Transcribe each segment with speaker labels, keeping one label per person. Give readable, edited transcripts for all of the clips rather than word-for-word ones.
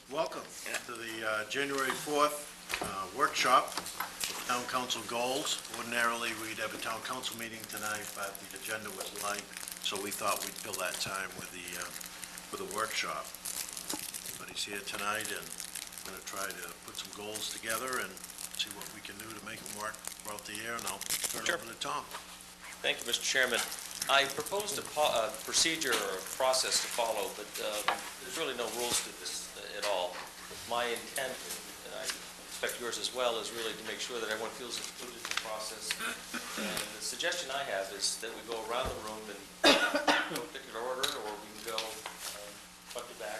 Speaker 1: Welcome to the January 4th workshop of Town Council goals. Ordinarily, we'd have a Town Council meeting tonight, but the agenda was light, so we thought we'd fill that time with the workshop. Everybody's here tonight, and we're going to try to put some goals together and see what we can do to make them work throughout the year, and I'll turn it over to Tom.
Speaker 2: Thank you, Mr. Chairman. I proposed a procedure or a process to follow, but there's really no rules to this at all. My intent, and I expect yours as well, is really to make sure that everyone feels included in the process. And the suggestion I have is that we go around the room and no particular order, or we can go front to back,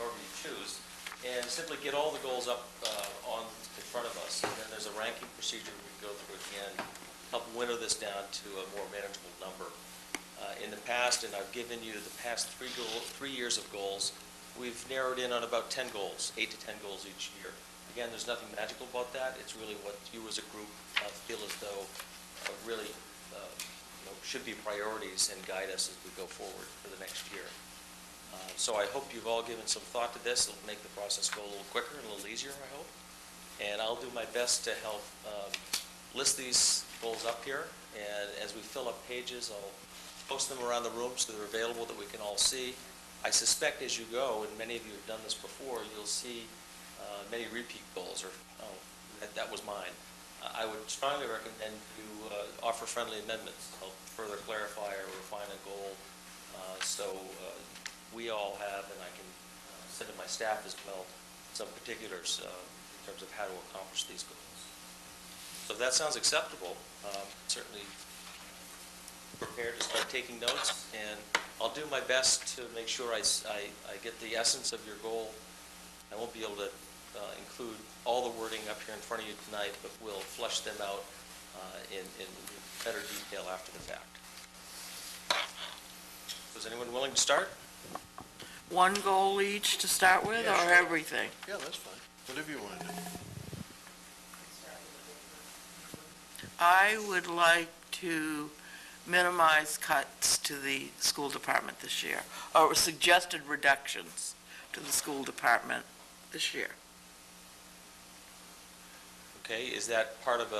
Speaker 2: however you choose, and simply get all the goals up in front of us. And then there's a ranking procedure we can go through at the end, help winnow this down to a more manageable number. In the past, and I've given you the past 3 years of goals, we've narrowed in on about 10 goals, 8 to 10 goals each year. Again, there's nothing magical about that. It's really what you as a group feel as though really should be priorities and guide us as we go forward for the next year. So I hope you've all given some thought to this. It'll make the process go a little quicker and a little easier, I hope. And I'll do my best to help list these goals up here, and as we fill up pages, I'll post them around the room so they're available that we can all see. I suspect as you go, and many of you have done this before, you'll see many repeat goals, or that was mine. I would strongly recommend you offer friendly amendments to help further clarify or refine a goal, so we all have, and I can send to my staff as well, some particulars in terms of how to accomplish these goals. So if that sounds acceptable, certainly prepared to start taking notes, and I'll do my best to make sure I get the essence of your goal. I won't be able to include all the wording up here in front of you tonight, but we'll flesh them out in better detail after the fact. Is anyone willing to start?
Speaker 3: One goal each to start with,
Speaker 1: Yeah,
Speaker 3: or
Speaker 1: sure.
Speaker 3: everything?
Speaker 1: Yeah, that's fine. Whatever you want to do.
Speaker 3: I would like to minimize cuts to the school department this year, or suggested reductions to the school department this year.
Speaker 2: Okay, is that part of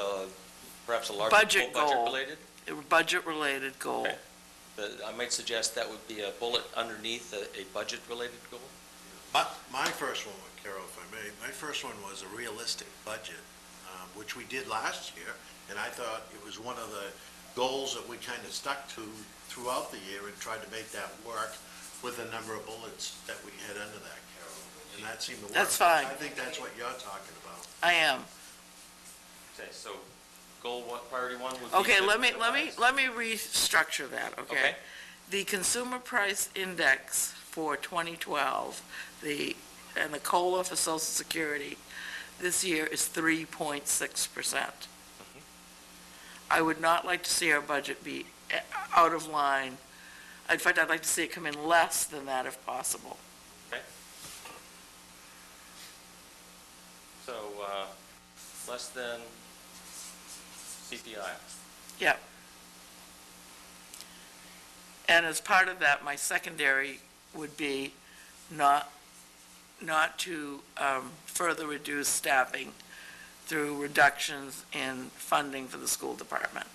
Speaker 2: perhaps a larger
Speaker 3: Budget goal.
Speaker 2: Budget-related?
Speaker 3: A budget-related goal.
Speaker 2: Okay. I might suggest that would be a bullet underneath a budget-related goal.
Speaker 1: My first one, Carol, if I may, my first one was a realistic budget, which we did last year, and I thought it was one of the goals that we kind of stuck to throughout the year and tried to make that work with a number of bullets that we had under that, Carol, and that seemed to work.
Speaker 3: That's fine.
Speaker 1: I think that's what you're talking about.
Speaker 3: I am.
Speaker 2: Okay, so goal one, priority one would be.
Speaker 3: Okay, let me restructure that, okay?
Speaker 2: Okay.
Speaker 3: The consumer price index for 2012, and the COLA for Social Security this year is 3.6%. I would not like to see our budget be out of line. In fact, I'd like to see it come in less than that if possible.
Speaker 2: Okay. So, less than CPI.
Speaker 3: Yeah. And as part of that, my secondary would be not to further reduce staffing through reductions in funding for the school department.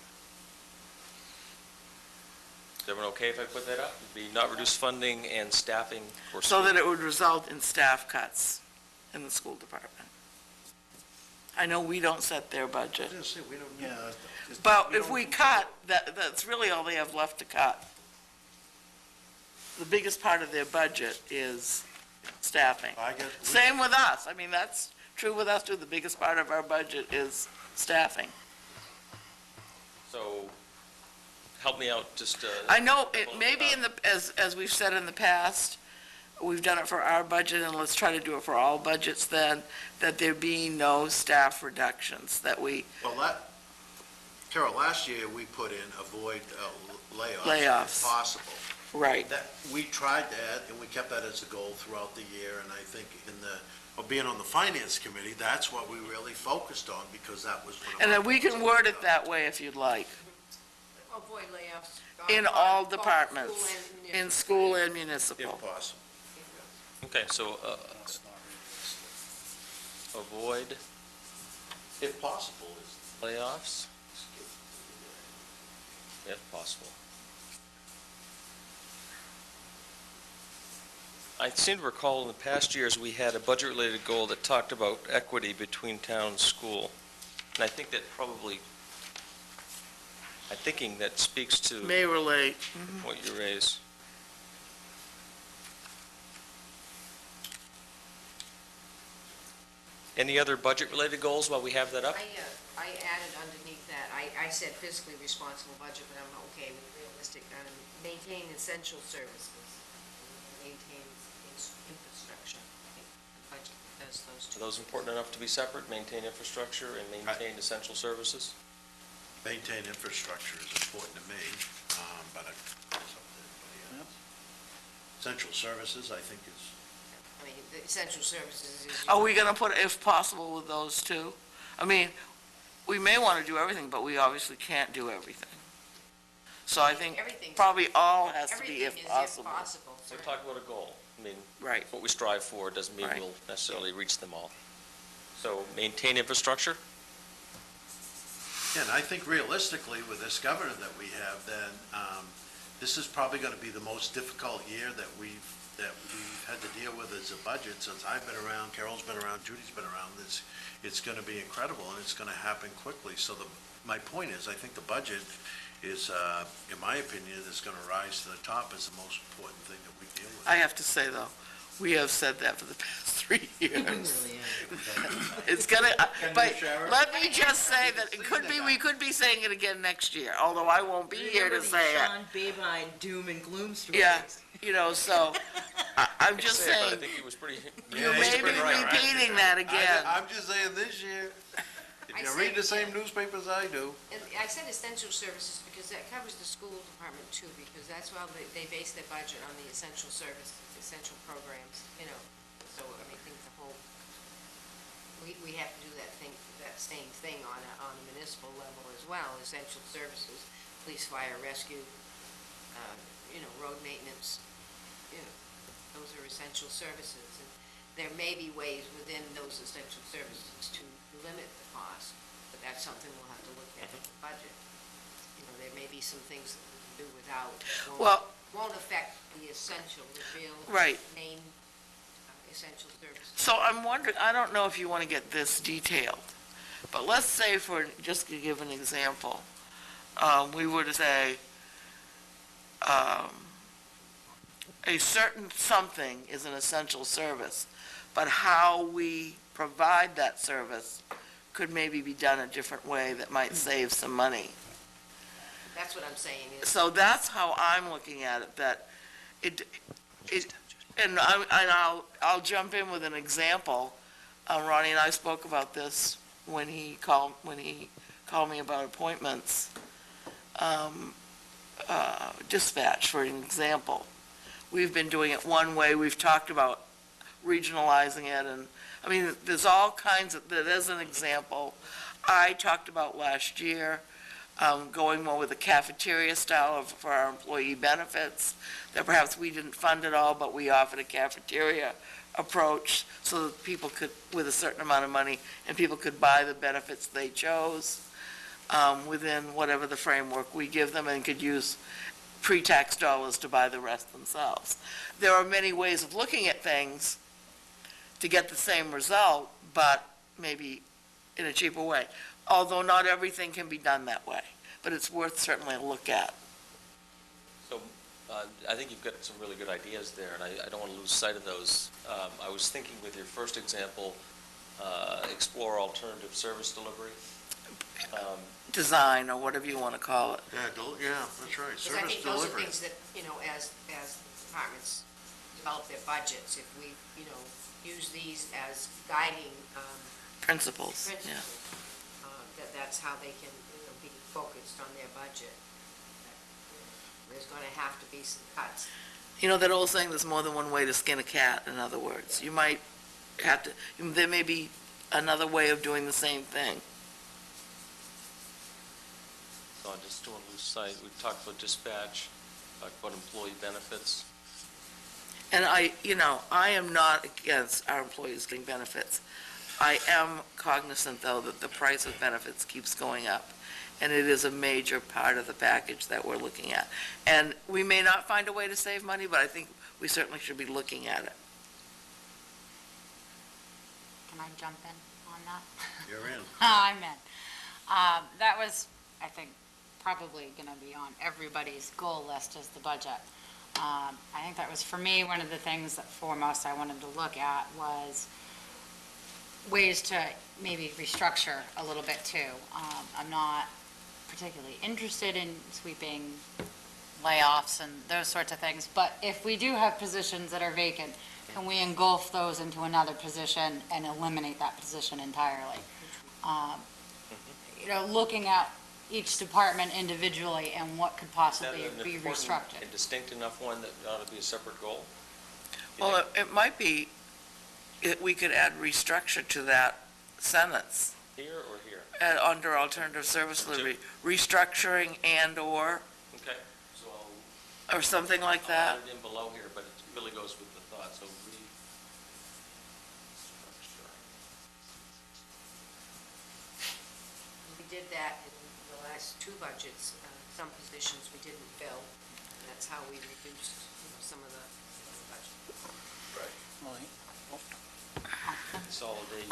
Speaker 2: Is everyone okay if I put that up? It'd be not reduce funding and staffing for
Speaker 3: So
Speaker 2: school.
Speaker 3: that it would result in staff cuts in the school department. I know we don't set their budget,
Speaker 1: I was gonna say, we don't, yeah.
Speaker 3: but if we cut, that's really all they have left to cut. The biggest part of their budget is staffing.
Speaker 1: I guess.
Speaker 3: Same with us. I mean, that's true with us too. The biggest part of our budget is staffing.
Speaker 2: So, help me out just.
Speaker 3: I know it may be as we've said in the past, we've done it for our budget, and let's try to do it for all budgets then, that there be no staff reductions, that we.
Speaker 1: Well, Carol, last year we put in avoid layoffs.
Speaker 3: Layoffs.
Speaker 1: If possible.
Speaker 3: Right.
Speaker 1: We tried that, and we kept that as a goal throughout the year, and I think being on the finance committee, that's what we really focused on, because that was one of
Speaker 3: And
Speaker 1: our
Speaker 3: then we can
Speaker 1: goals.
Speaker 3: word it that way if you'd like.
Speaker 4: Avoid layoffs.
Speaker 3: In all departments,
Speaker 4: School and
Speaker 3: in school and municipal.
Speaker 1: If possible.
Speaker 2: Okay, so avoid
Speaker 1: If possible, is
Speaker 2: layoffs, if possible. I seem to recall in the past years, we had a budget-related goal that talked about equity between town and school. And I think that probably, I'm thinking that speaks to
Speaker 3: May relate.
Speaker 2: what you raise. Any other budget-related goals while we have that up?
Speaker 4: I added underneath that, I said fiscally responsible budget, but I'm okay with realistic, maintain essential services, maintain infrastructure. I think the budget does those
Speaker 2: Are
Speaker 4: two.
Speaker 2: those important enough to be separate? Maintain infrastructure and maintain essential services?
Speaker 1: maintain infrastructure is important to me, but it's up to everybody else. Essential services, I think, is,
Speaker 4: I mean, the essential services is.
Speaker 3: Are we gonna put if possible with those two? I mean, we may wanna do everything, but we obviously can't do everything. So I think
Speaker 4: Everything's-
Speaker 3: probably all has to be
Speaker 4: Everything
Speaker 3: if
Speaker 4: is
Speaker 3: possible.
Speaker 4: if possible.
Speaker 2: So talk about a goal. I mean,
Speaker 3: Right.
Speaker 2: what we strive for doesn't mean
Speaker 3: Right.
Speaker 2: we'll necessarily reach them all. So maintain infrastructure?
Speaker 1: and I think realistically, with this governor that we have, then, this is probably gonna be the most difficult year that we've had to deal with as a budget since I've been around, Carol's been around, Judy's been around. It's gonna be incredible, and it's gonna happen quickly. So my point is, I think the budget is, in my opinion, is gonna rise to the top as the most important thing that we deal with.
Speaker 3: I have to say, though, we have said that for the past 3 years. It's gonna, but
Speaker 1: Sharon?
Speaker 3: let me just say that it could be, we could be saying it again next year, although I won't be here to say it.
Speaker 5: Remember the Sean Babine doom and gloom stories?
Speaker 3: Yeah, so, I'm just
Speaker 2: Say it, but I
Speaker 3: saying,
Speaker 2: think he was pretty.
Speaker 3: you
Speaker 1: Yeah,
Speaker 3: may
Speaker 1: he's
Speaker 3: be
Speaker 1: been right.
Speaker 3: repeating that again.
Speaker 1: I'm just saying this year, if
Speaker 4: I
Speaker 1: you
Speaker 4: said-
Speaker 1: read the same newspaper as I do,
Speaker 4: And I said essential services because that covers the school department too, because that's why they base their budget on the essential services, essential programs, you know. So, I mean, I think the whole, we have to do that same thing on a municipal level as well, essential services, police, fire, rescue, road maintenance, those are essential services. And there may be ways within those essential services to limit the cost, but that's something we'll have to look at in the budget. There may be some things that we can do without,
Speaker 3: Well-
Speaker 4: won't affect the essential, the real
Speaker 3: Right.
Speaker 4: main essential services.
Speaker 3: So I'm wondering, I don't know if you want to get this detailed, but let's say just to give an example, we were to say, a certain something is an essential service, but how we provide that service could maybe be done a different way that might save some money.
Speaker 4: That's what I'm saying is,
Speaker 3: So that's how I'm looking at it, that and I'll jump in with an example. Ronnie and I spoke about this when he called me about appointments. Dispatch, for an example. We've been doing it one way, we've talked about regionalizing it, and, I mean, there's all kinds of, that is an example. I talked about last year, going more with a cafeteria style for our employee benefits, that perhaps we didn't fund it all, but we offered a cafeteria approach so that people could, with a certain amount of money, and people could buy the benefits they chose within whatever the framework we give them, and could use pre-tax dollars to buy the rest themselves. There are many ways of looking at things to get the same result, but maybe in a cheaper way. Although not everything can be done that way, but it's worth certainly a look at.
Speaker 2: So, I think you've got some really good ideas there, and I don't want to lose sight of those. I was thinking with your first example, explore alternative service delivery.
Speaker 3: Design, or whatever you want to call it.
Speaker 1: yeah, that's right,
Speaker 4: because I
Speaker 1: service
Speaker 4: think those are
Speaker 1: delivery.
Speaker 4: things that, as departments develop their budgets, if we, use these as guiding
Speaker 3: Principles, yeah.
Speaker 4: principles, that's how they can, be focused on their budget. There's gonna have to be some cuts.
Speaker 3: You know that old saying, there's more than one way to skin a cat, in other words. You might have to, there may be another way of doing the same thing.
Speaker 2: So I just don't want to lose sight. We've talked about dispatch, talked about employee benefits.
Speaker 3: And I am not against our employees getting benefits. I am cognizant, though, that the price of benefits keeps going up, and it is a major part of the package that we're looking at. And we may not find a way to save money, but I think we certainly should be looking at it.
Speaker 6: Can I jump in on that?
Speaker 1: You're in.
Speaker 6: I'm in. That was, I think, probably going to be on everybody's goal list is the budget. I think that was, for me, one of the things that foremost I wanted to look at was ways to maybe restructure a little bit too. I'm not particularly interested in sweeping layoffs and those sorts of things, but if we do have positions that are vacant, can we engulf those into another position and eliminate that position entirely? Looking at each department individually and what could possibly
Speaker 2: Is that
Speaker 6: be
Speaker 2: an important
Speaker 6: restructured.
Speaker 2: and distinct enough one that ought to be a separate goal?
Speaker 3: Well, it might be, we could add restructure to that sentence,
Speaker 2: Here or here?
Speaker 3: under alternative service delivery, restructuring and/or,
Speaker 2: Okay, so I'll
Speaker 3: or something like that.
Speaker 2: add it in below here, but it really goes with the thought, so restructure.
Speaker 4: We did that in the last two budgets. Some positions we didn't fill, and that's how we reduced, some of the budget.
Speaker 2: Consolidate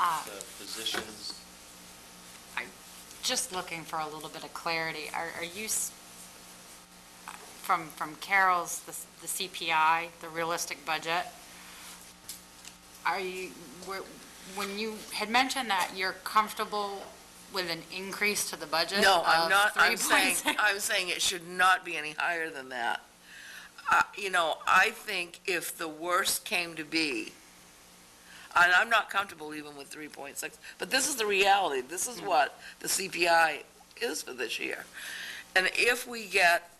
Speaker 2: positions.
Speaker 6: Just looking for a little bit of clarity, are you, from Carol's, the CPI, the realistic budget, when you had mentioned that you're comfortable with an increase to the budget?
Speaker 3: No, I'm
Speaker 6: of
Speaker 3: not, I'm
Speaker 6: 3.6?
Speaker 3: saying it should not be any higher than that. I think if the worst came to be, and I'm not comfortable even with 3.6, but this is the reality, this is what the CPI is for this year. And if we get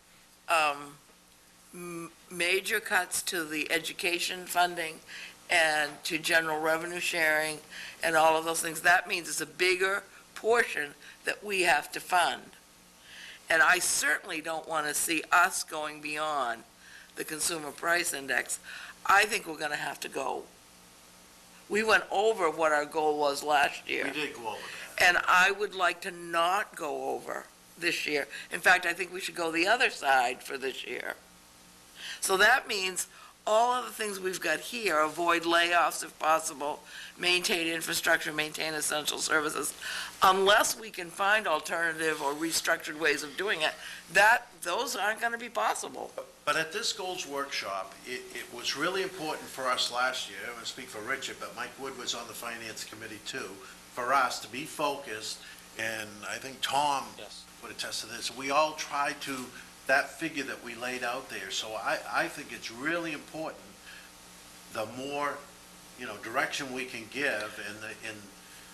Speaker 3: major cuts to the education funding and to general revenue sharing and all of those things, that means it's a bigger portion that we have to fund. And I certainly don't want to see us going beyond the consumer price index. I think we're going to have to go. We went over what our goal was last year.
Speaker 1: We did go over that.
Speaker 3: And I would like to not go over this year. In fact, I think we should go the other side for this year. So that means all of the things we've got here, avoid layoffs if possible, maintain infrastructure, maintain essential services, unless we can find alternative or restructured ways of doing it, those aren't going to be possible.
Speaker 1: But at this goals workshop, it was really important for us last year, I'm going to speak for Richard, but Mike Wood was on the finance committee too, for us to be focused, and I think Tom
Speaker 2: Yes.
Speaker 1: would attest to this, we all tried to, that figure that we laid out there, so I think it's really important, the more, direction we can give, and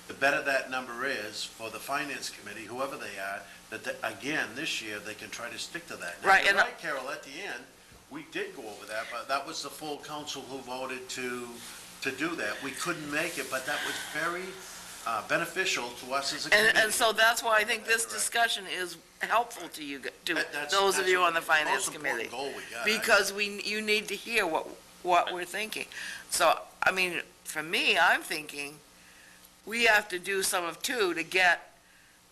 Speaker 1: the better that number is for the finance committee, whoever they are, again, this year, they can try to stick to that. Now,
Speaker 3: Right,
Speaker 1: you're
Speaker 3: and
Speaker 1: right, Carol, at the end, we did go over that, but that was the full council who voted to do that. We couldn't make it, but that was very beneficial to us as a committee.
Speaker 3: And so that's why I think this discussion is helpful to you, to those of you on the finance committee.
Speaker 1: Most important goal we got.
Speaker 3: Because you need to hear what we're thinking. So, for me, I'm thinking, we have to do some of two to get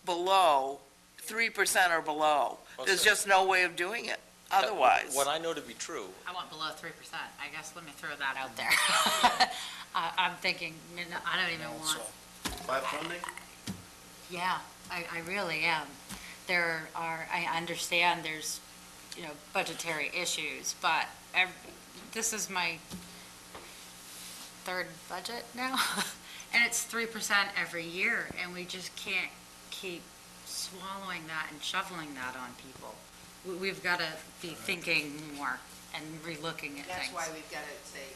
Speaker 3: below 3% or below.
Speaker 2: Well,
Speaker 3: There's
Speaker 2: sure.
Speaker 3: just no way of doing it otherwise.
Speaker 2: What I know to be true,
Speaker 6: I want below 3%. I guess, let me throw that out there. I'm thinking, I don't even want,
Speaker 1: Flat funding?
Speaker 6: yeah, I really am. I understand there's, budgetary issues, but this is my third budget now, and it's 3% every year, and we just can't keep swallowing that and shoveling that on people. We've got to be thinking more and relooking at
Speaker 4: That's
Speaker 6: things.
Speaker 4: why we've got to say,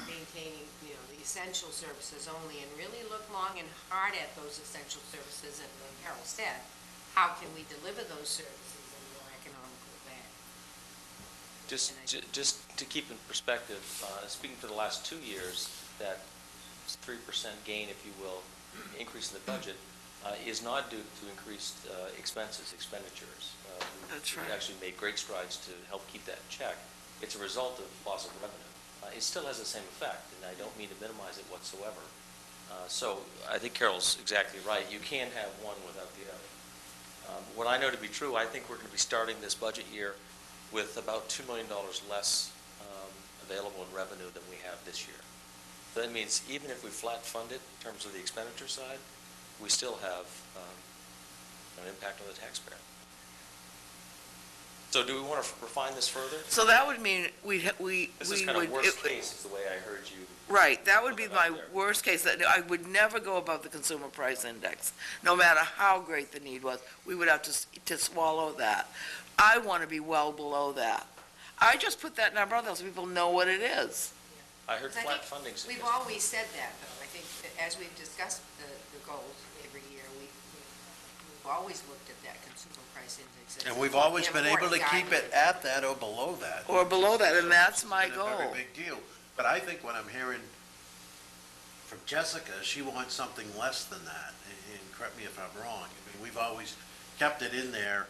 Speaker 4: maintaining, the essential services only, and really look long and hard at those essential services, and like Carol said, how can we deliver those services in a more economical way?
Speaker 2: just to keep in perspective, speaking for the last 2 years, that 3% gain, if you will, increase in the budget, is not due to increased expenditures.
Speaker 3: That's right.
Speaker 2: We've actually made great strides to help keep that in check. It's a result of loss of revenue. it still has the same effect, and I don't mean to minimize it whatsoever. So I think Carol's exactly right. You can't have one without the other. What I know to be true, I think we're going to be starting this budget year with about $2 million less available in revenue than we have this year. That means even if we flat fund it in terms of the expenditure side, we still have an impact on the taxpayer. So do we want to refine this further?
Speaker 3: So that would mean we
Speaker 2: This is
Speaker 3: would.
Speaker 2: kind of worst case, is the way I heard you.
Speaker 3: Right, that would be
Speaker 2: Put it out
Speaker 3: my
Speaker 2: there.
Speaker 3: worst case, that I would never go above the consumer price index, no matter how great the need was. We would have to swallow that. I want to be well below that. I just put that number out there so people know what it is.
Speaker 2: I heard
Speaker 4: Because I
Speaker 2: flat
Speaker 4: think
Speaker 2: funding
Speaker 4: We've
Speaker 2: suggested.
Speaker 4: always said that, though. I think that as we've discussed the goals every year, we've always looked at that consumer price index. as
Speaker 1: And we've always
Speaker 4: an
Speaker 1: been able to
Speaker 4: important
Speaker 1: keep it
Speaker 4: guideline.
Speaker 1: at that or below that.
Speaker 3: Or below that, and that's my
Speaker 1: It's been a
Speaker 3: goal.
Speaker 1: very big deal. But I think what I'm hearing from Jessica, she wants something less than that, and correct me if I'm wrong. I mean, we've always kept it in there,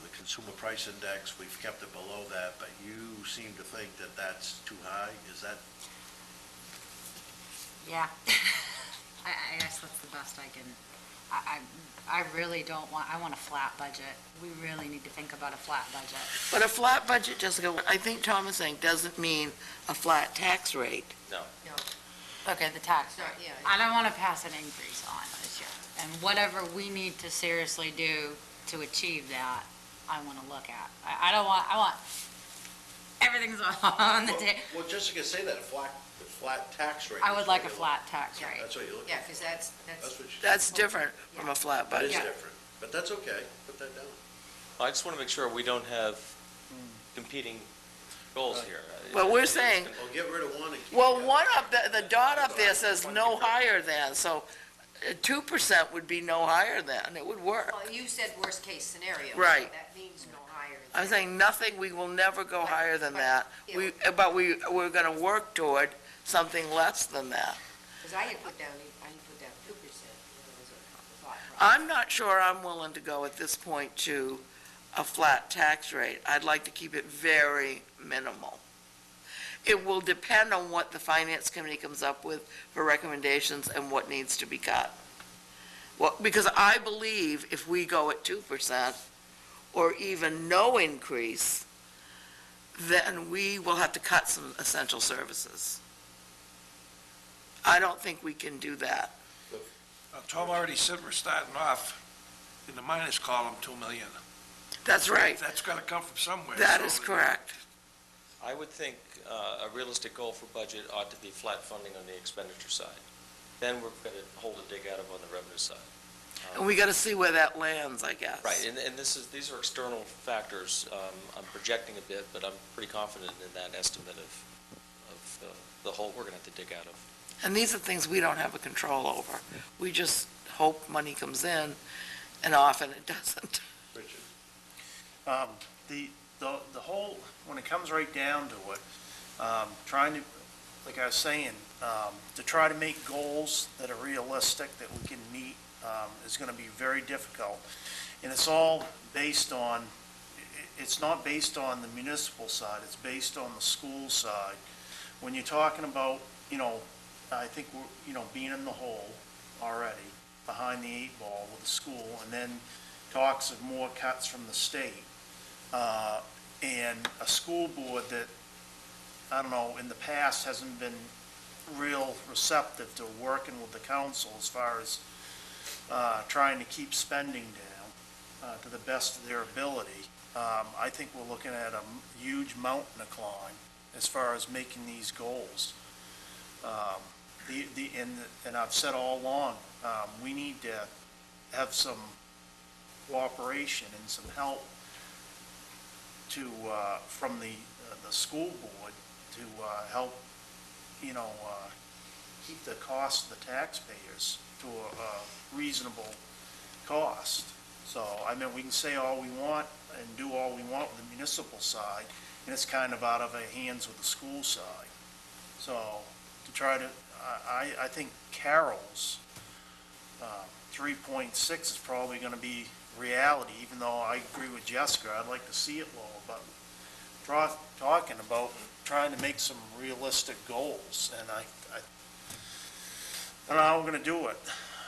Speaker 1: the consumer price index, we've kept it below that, but you seem to think that that's too high, is that?
Speaker 6: Yeah. I guess that's the best I can, I really don't want, I want a flat budget. We really need to think about a flat budget.
Speaker 3: But a flat budget, Jessica, I think Tom is saying, doesn't mean a flat tax rate.
Speaker 2: No.
Speaker 4: No,
Speaker 6: Okay, the tax.
Speaker 4: it's not, yeah.
Speaker 6: I don't want to pass an increase on this year. And whatever we need to seriously do to achieve that, I want to look at. I want, everything's on the table.
Speaker 1: Well, Jessica, say that, a flat tax rate.
Speaker 6: I would like a flat tax rate.
Speaker 1: That's what you're looking
Speaker 4: Yeah,
Speaker 1: at.
Speaker 4: because that's,
Speaker 1: That's what she,
Speaker 3: That's different from a flat
Speaker 1: that is
Speaker 3: budget.
Speaker 1: different, but that's okay, put that down.
Speaker 2: I just want to make sure we don't have competing goals here.
Speaker 3: Well, we're saying,
Speaker 1: Well, get rid of one and keep
Speaker 3: well,
Speaker 1: the other.
Speaker 3: one up, the dot up there says no higher than, so 2% would be no higher than, it would work.
Speaker 4: well, you said worst case scenario.
Speaker 3: Right.
Speaker 4: That means no higher.
Speaker 3: I'm saying nothing, we will never go higher than that.
Speaker 4: But,
Speaker 3: But we're gonna work toward something less than that.
Speaker 4: Because I had put down 2%, as a thought process.
Speaker 3: I'm not sure I'm willing to go at this point to a flat tax rate. I'd like to keep it very minimal. It will depend on what the finance committee comes up with for recommendations and what needs to be cut. Well, because I believe if we go at 2% or even no increase, then we will have to cut some essential services. I don't think we can do that.
Speaker 7: Tom already said we're starting off in the minus column, 2 million.
Speaker 3: That's right.
Speaker 7: That's gotta come from somewhere.
Speaker 3: That
Speaker 7: so
Speaker 3: is correct.
Speaker 2: I would think a realistic goal for budget ought to be flat funding on the expenditure side. Then we've got a hole to dig out of on the revenue side.
Speaker 3: And we got to see where that lands, I guess.
Speaker 2: Right, and these are external factors. I'm projecting a bit, but I'm pretty confident in that estimate of the hole we're going to have to dig out of.
Speaker 3: And these are things we don't have a control over. We just hope money comes in, and often it doesn't.
Speaker 1: Richard?
Speaker 8: The whole, when it comes right down to it, trying to, like I was saying, to try to make goals that are realistic, that we can meet, is gonna be very difficult. And it's all based on, it's not based on the municipal side, it's based on the school side. When you're talking about, I think we're, being in the hole already, behind the 8 ball with the school, and then talks of more cuts from the state. And a school board that, I don't know, in the past hasn't been real receptive to working with the council as far as trying to keep spending down to the best of their ability. I think we're looking at a huge mountain to climb as far as making these goals. And I've said all along, we need to have some cooperation and some help to, from the school board to help, keep the cost of the taxpayers to a reasonable cost. So, I mean, we can say all we want and do all we want with the municipal side, and it's kind of out of our hands with the school side. So, to try to, I think Carol's 3.6 is probably gonna be reality, even though I agree with Jessica, I'd like to see it lower, but talking about trying to make some realistic goals, and I don't know how we're gonna do it.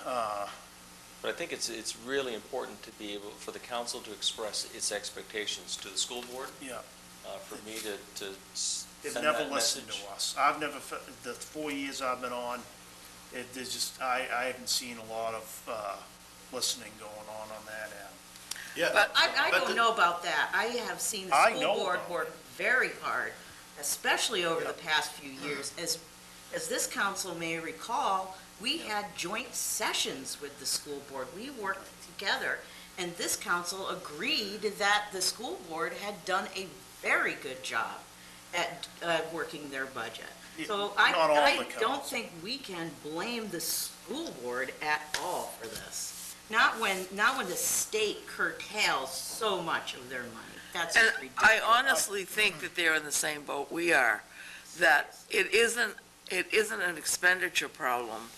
Speaker 2: But I think it's really important to be able, for the council to express its expectations to the school board,
Speaker 8: Yeah,
Speaker 2: for me to
Speaker 8: they've
Speaker 2: send
Speaker 8: never
Speaker 2: that
Speaker 8: listened
Speaker 2: message.
Speaker 8: to us. I've never, the 4 years I've been on, there's just, I haven't seen a lot of, listening going on that end.
Speaker 1: Yeah.
Speaker 3: But
Speaker 5: I
Speaker 1: But
Speaker 5: don't
Speaker 1: the-
Speaker 5: know about that. I have seen the
Speaker 8: I
Speaker 5: school
Speaker 8: know
Speaker 5: board
Speaker 8: about
Speaker 5: work very hard, especially over the past few years. As this council may recall, we had joint sessions with the school board. We worked together, and this council agreed that the school board had done a very good job at working their budget. So
Speaker 8: Not all the
Speaker 5: I
Speaker 8: council.
Speaker 5: don't think we can blame the school board at all for this. Not when the state curtails so much of their money. That's
Speaker 3: And
Speaker 5: just ridiculous.
Speaker 3: I honestly think that they're in the same boat we are, that it isn't an expenditure problem.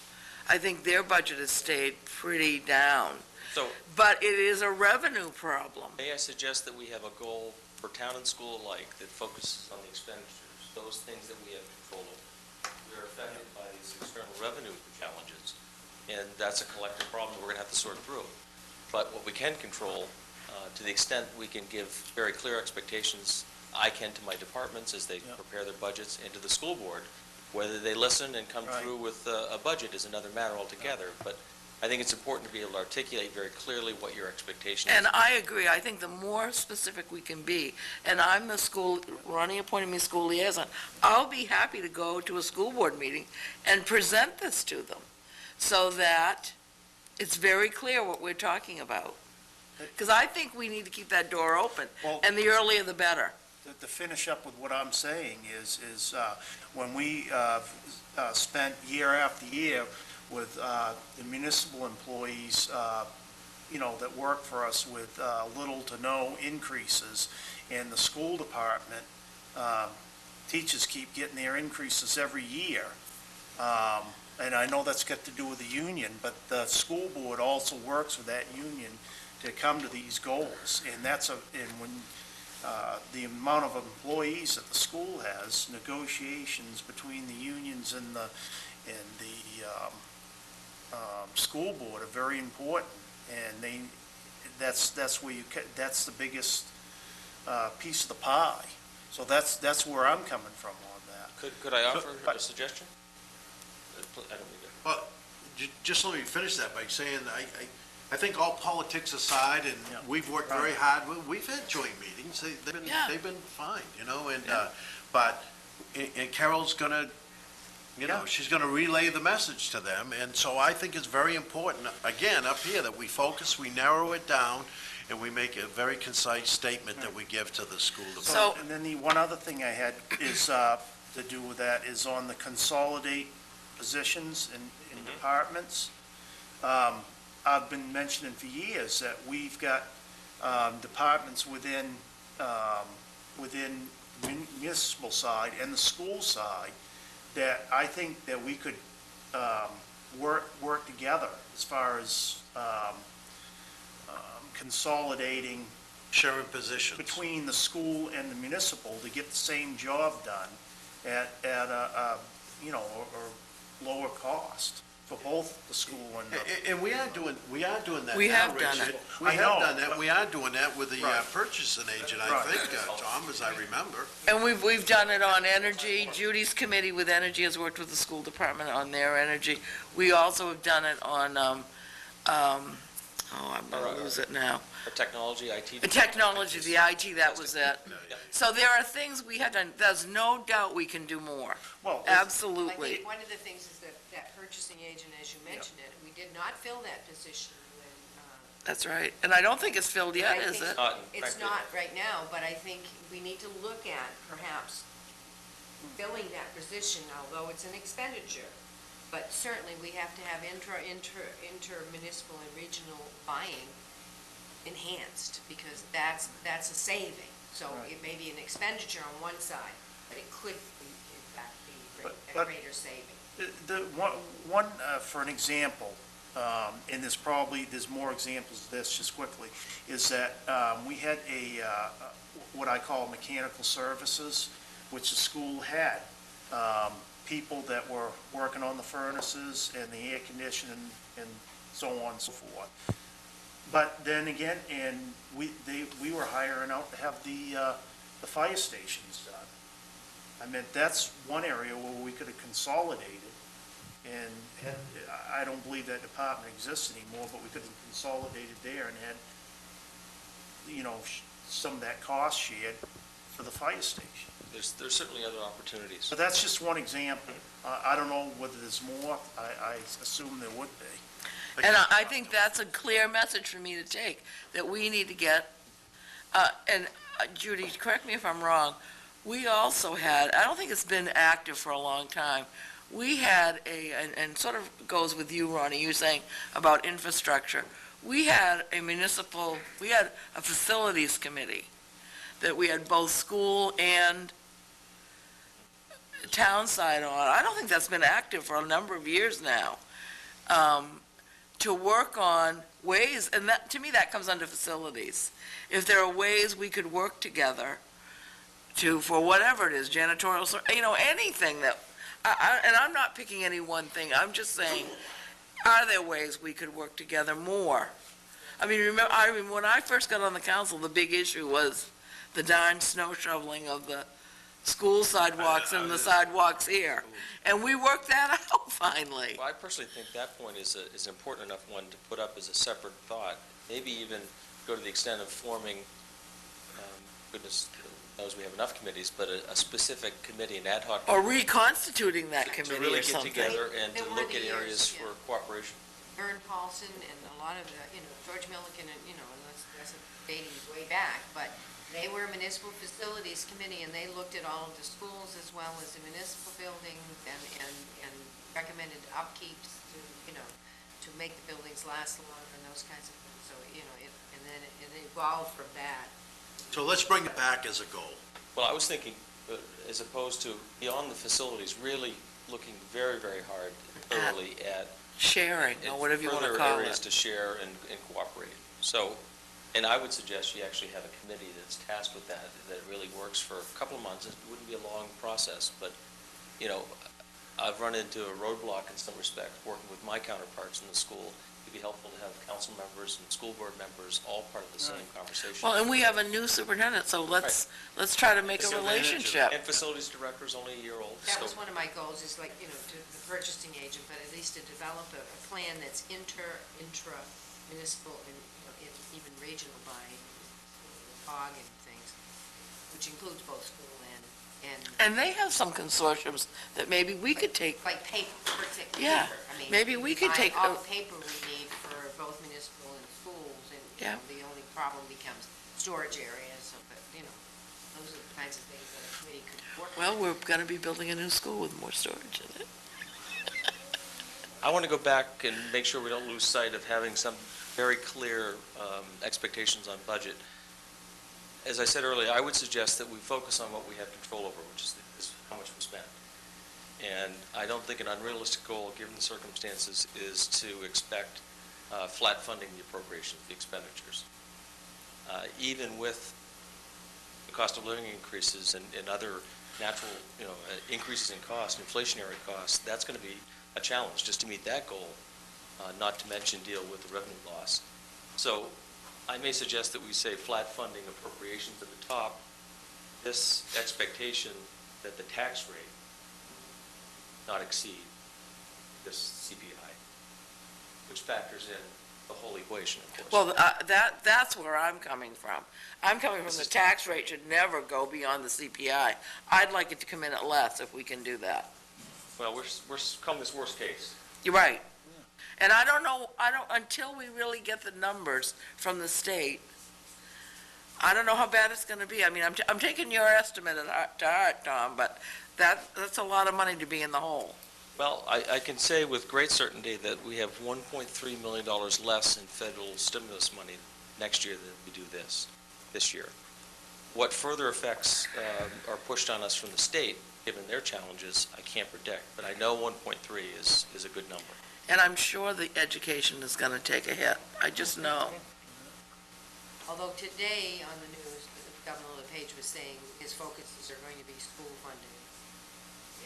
Speaker 3: I think their budget has stayed pretty down,
Speaker 2: So
Speaker 3: but it is a revenue problem.
Speaker 2: may I suggest that we have a goal for town and school alike that focuses on the expenditures, those things that we have control over. We are affected by these external revenue challenges, and that's a collective problem we're going to have to sort through. But what we can control, to the extent we can give very clear expectations, I can to my departments as they
Speaker 8: Yeah.
Speaker 2: prepare their budgets, and to the school board. Whether they listen and come
Speaker 8: Right.
Speaker 2: through with a budget is another matter altogether. But I think it's important to be able to articulate very clearly what your expectation is.
Speaker 3: And I agree, I think the more specific we can be, and I'm the school, Ronnie appointed me school liaison, I'll be happy to go to a school board meeting and present this to them, so that it's very clear what we're talking about. Because I think we need to keep that door open,
Speaker 8: Well-
Speaker 3: and the earlier the better.
Speaker 8: To finish up with what I'm saying is when we spent year after year with the municipal employees, that work for us with little to no increases, and the school department, teachers keep getting their increases every year. And I know that's got to do with the union, but the school board also works with that union to come to these goals. And when the amount of employees that the school has, negotiations between the unions and the school board are very important, and that's the biggest piece of the pie. So that's where I'm coming from on that.
Speaker 2: Could I offer
Speaker 8: but-
Speaker 2: a suggestion? I don't mean to.
Speaker 1: Well, just let me finish that by saying, I think all politics aside, and
Speaker 8: Yeah.
Speaker 1: we've worked very hard, we've had joint meetings,
Speaker 3: Yeah.
Speaker 1: they've been fine, but, and Carol's gonna,
Speaker 8: Yeah.
Speaker 1: she's gonna relay the message to them, and so I think it's very important, again, up here, that we focus, we narrow it down, and we make a very concise statement that we give to the school department.
Speaker 3: So-
Speaker 8: And then the one other thing I had is, to do with that, is on the consolidate positions in departments. I've been mentioning for years that we've got departments within municipal side and the school side that I think that we could work together as far as consolidating
Speaker 1: Sharing positions.
Speaker 8: between the school and the municipal to get the same job done at a or lower cost for both the school and the.
Speaker 1: And we are doing that
Speaker 3: We
Speaker 1: now,
Speaker 3: have done
Speaker 1: Richard.
Speaker 3: it.
Speaker 1: We
Speaker 8: I
Speaker 1: have
Speaker 8: know,
Speaker 1: done that,
Speaker 8: but-
Speaker 1: we are doing that with the
Speaker 8: Right.
Speaker 1: purchasing agent, I
Speaker 8: Right.
Speaker 1: think, Tom, as I remember.
Speaker 3: And we've done it on energy. Judy's committee with energy has worked with the school department on their energy. We also have done it on, I'm gonna lose it now.
Speaker 2: Or technology, IT.
Speaker 3: The technology, the IT, that was it.
Speaker 2: Yeah.
Speaker 3: So there are things we have done, there's no doubt we can do more,
Speaker 8: Well,
Speaker 4: I
Speaker 3: absolutely.
Speaker 4: think one of the things is that purchasing agent, as you mentioned it, we did not fill that position when,
Speaker 3: That's right. And I don't think it's filled yet,
Speaker 4: I
Speaker 3: is
Speaker 4: think-
Speaker 3: it?
Speaker 4: it's not right now, but I think we need to look at perhaps filling that position, although it's an expenditure. But certainly, we have to have inter-municipal and regional buying enhanced, because that's a saving. So
Speaker 8: Right.
Speaker 4: it may be an expenditure on one side, but it could, in fact, be a
Speaker 8: But-
Speaker 4: greater saving.
Speaker 8: The for an example, and there's more examples of this, just quickly, is that we had what I call mechanical services which the school had, people that were working on the furnaces and the air conditioning and so on and so forth. But then again, and we were hiring out to have the fire stations done. I mean, that's one area where we could have consolidated, and I don't believe that department exists anymore, but we could have consolidated there and had, some of that cost shared for the fire station.
Speaker 2: There's certainly other opportunities.
Speaker 8: So that's just one example. I don't know whether there's more. I assume there would be.
Speaker 3: And I think that's a clear message for me to take, that we need to get, and Judy, correct me if I'm wrong, we also had, I don't think it's been active for a long time, we had and sort of goes with you, Ronnie, you saying about infrastructure, we had a facilities committee, that we had both school and town side on. I don't think that's been active for a number of years now. To work on ways, and that, to me, that comes under facilities. If there are ways we could work together for whatever it is, janitorial, anything that, and I'm not picking any one thing, I'm just saying, are there ways we could work together more? I mean, when I first got on the council, the big issue was the darn snow shoveling of the school sidewalks and the sidewalks here. And we worked that out finally.
Speaker 2: Well, I personally think that point is an important enough one to put up as a separate thought. Maybe even go to the extent of forming, goodness knows we have enough committees, but a specific committee, an ad hoc.
Speaker 3: Or reconstituting that
Speaker 2: To
Speaker 3: committee
Speaker 2: really
Speaker 3: or
Speaker 2: get
Speaker 3: something.
Speaker 2: together and to
Speaker 4: There were
Speaker 2: look
Speaker 4: the
Speaker 2: at areas
Speaker 4: years,
Speaker 2: for cooperation.
Speaker 4: Vern Paulson and a lot of the, George Milliken, and, that's dating way back, but they were a municipal facilities committee, and they looked at all of the schools as well as the municipal buildings and recommended upkeeps to make the buildings last longer and those kinds of things. So, and then it evolved from that.
Speaker 1: So let's bring it back as a goal.
Speaker 2: Well, I was thinking, as opposed to beyond the facilities, really looking very, very hard early at
Speaker 3: Sharing, or whatever you want to
Speaker 2: further
Speaker 3: call
Speaker 2: areas
Speaker 3: it.
Speaker 2: to share and cooperate. So, and I would suggest you actually have a committee that's tasked with that really works for a couple of months. It wouldn't be a long process, but, I've run into a roadblock in some respects, working with my counterparts in the school. It'd be helpful to have council members and school board members all part of the same conversation.
Speaker 3: Well, and we have a new superintendent, so let's try to make a relationship.
Speaker 2: And facilities director is only a year old.
Speaker 4: That
Speaker 2: so-
Speaker 4: was one of my goals, is like, to the purchasing agent, but at least to develop a plan that's intra-municipal, and, even regional by COG and things, which includes both school and
Speaker 3: And they have some consortiums that maybe we could take,
Speaker 4: like paper, particularly
Speaker 3: Yeah,
Speaker 4: paper. I mean,
Speaker 3: maybe we could
Speaker 4: buy
Speaker 3: take
Speaker 4: all
Speaker 3: a-
Speaker 4: the paper we need for both municipal and schools, and,
Speaker 3: Yeah.
Speaker 4: the only problem becomes storage areas, so, but, those are the kinds of things that a committee could work on.
Speaker 3: well, we're going to be building a new school with more storage in it.
Speaker 2: I want to go back and make sure we don't lose sight of having some very clear expectations on budget. As I said earlier, I would suggest that we focus on what we have control over, which is how much we spend. And I don't think an unrealistic goal, given the circumstances, is to expect flat funding the appropriations, the expenditures. Even with the cost of living increases and other natural, increases in cost, inflationary costs, that's going to be a challenge just to meet that goal, not to mention deal with the revenue loss. So I may suggest that we say flat funding appropriations at the top, this expectation that the tax rate not exceed this CPI, which factors in the whole equation, of course.
Speaker 3: Well, that's where I'm coming from. I'm coming from the tax rate should never go beyond the CPI. I'd like it to come in at less if we can do that.
Speaker 2: Well, we're calling this worst case.
Speaker 3: You're right. And I don't know, until we really get the numbers from the state, I don't know how bad it's going to be. I mean, I'm taking your estimate to heart, Tom, but that's a lot of money to be in the hole.
Speaker 2: Well, I can say with great certainty that we have $1.3 million less in federal stimulus money next year than we do this year. What further effects are pushed on us from the state, given their challenges, I can't predict, but I know 1.3 is a good number.
Speaker 3: And I'm sure the education is going to take a hit. I just know.
Speaker 4: Although today on the news, the Governor LePage was saying his focuses are going to be school funding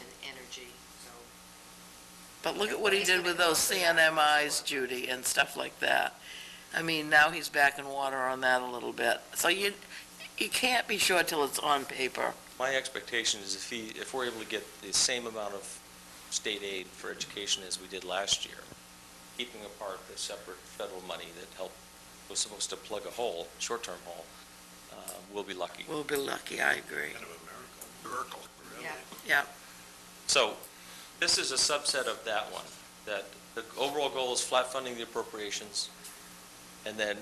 Speaker 4: and energy, so.
Speaker 3: But look at what he did with those CNMIs, Judy, and stuff like that. I mean, now he's backing water on that a little bit. So you can't be sure till it's on paper.
Speaker 2: My expectation is if we're able to get the same amount of state aid for education as we did last year, keeping apart the separate federal money that was supposed to plug a hole, short-term hole, we'll be lucky.
Speaker 3: We'll be lucky, I agree.
Speaker 1: Kind of a miracle. Really.
Speaker 4: Yeah.
Speaker 3: Yeah.
Speaker 2: So this is a subset of that one, that the overall goal is flat funding the appropriations, and then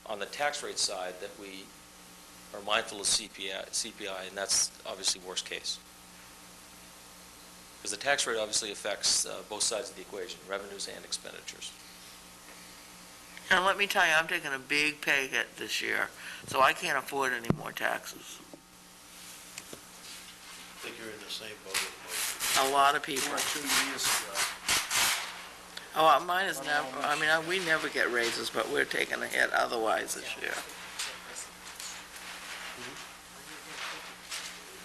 Speaker 2: on the tax rate side, that we are mindful of CPI, and that's obviously worst case. Because the tax rate obviously affects both sides of the equation, revenues and expenditures.
Speaker 3: And let me tell you, I'm taking a big pay hit this year, so I can't afford any more taxes.
Speaker 1: I think you're in the same boat as most.
Speaker 3: A lot of people.
Speaker 8: 2 years ago.
Speaker 3: Oh, mine is never, I mean, we never get raises, but we're taking a hit otherwise this year.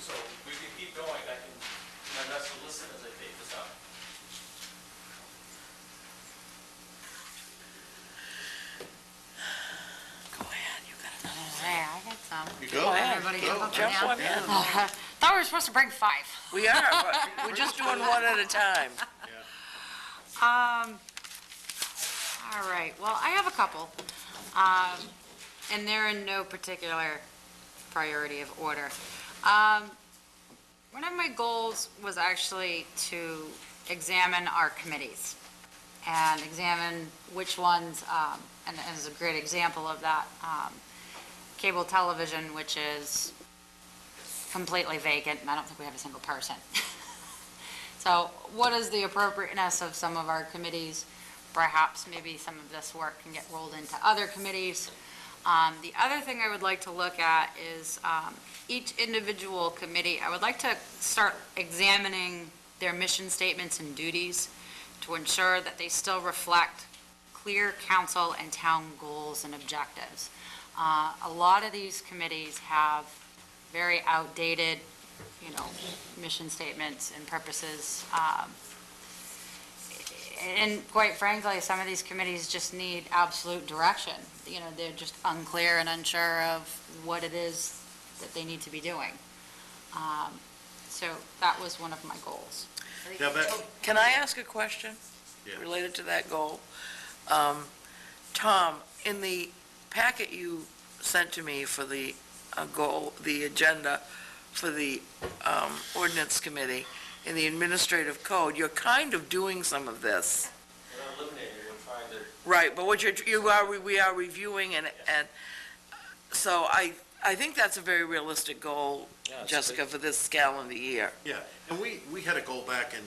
Speaker 2: So we can keep going, I can do my best to listen as I take this up.
Speaker 3: Go ahead, you got another.
Speaker 6: Hey, I got some.
Speaker 1: You
Speaker 3: Go
Speaker 1: go.
Speaker 3: ahead.
Speaker 6: Everybody
Speaker 1: Go.
Speaker 6: jump up and
Speaker 3: Jump
Speaker 6: down.
Speaker 3: one in.
Speaker 6: Thought we were supposed to bring 5.
Speaker 3: We are, but we're just doing one at a time.
Speaker 6: All right, well, I have a couple, and they're in no particular priority of order. One of my goals was actually to examine our committees and examine which ones, and as a great example of that, cable television, which is completely vacant, and I don't think we have a single person. So what is the appropriateness of some of our committees? Perhaps maybe some of this work can get rolled into other committees. The other thing I would like to look at is each individual committee, I would like to start examining their mission statements and duties to ensure that they still reflect clear council and town goals and objectives. A lot of these committees have very outdated, mission statements and purposes. And quite frankly, some of these committees just need absolute direction. They're just unclear and unsure of what it is that they need to be doing. So that was one of my goals.
Speaker 1: Yeah, but,
Speaker 3: Can I ask a question
Speaker 1: yeah.
Speaker 3: related to that goal? Tom, in the packet you sent to me for the goal, the agenda for the ordinance committee, in the administrative code, you're kind of doing some of this.
Speaker 2: We're not eliminating, we're trying to.
Speaker 3: Right, but what we are reviewing, and so I think that's a very realistic goal,
Speaker 2: Yeah, it's
Speaker 3: Jessica, for this calendar year.
Speaker 1: Yeah, and we had a goal back in,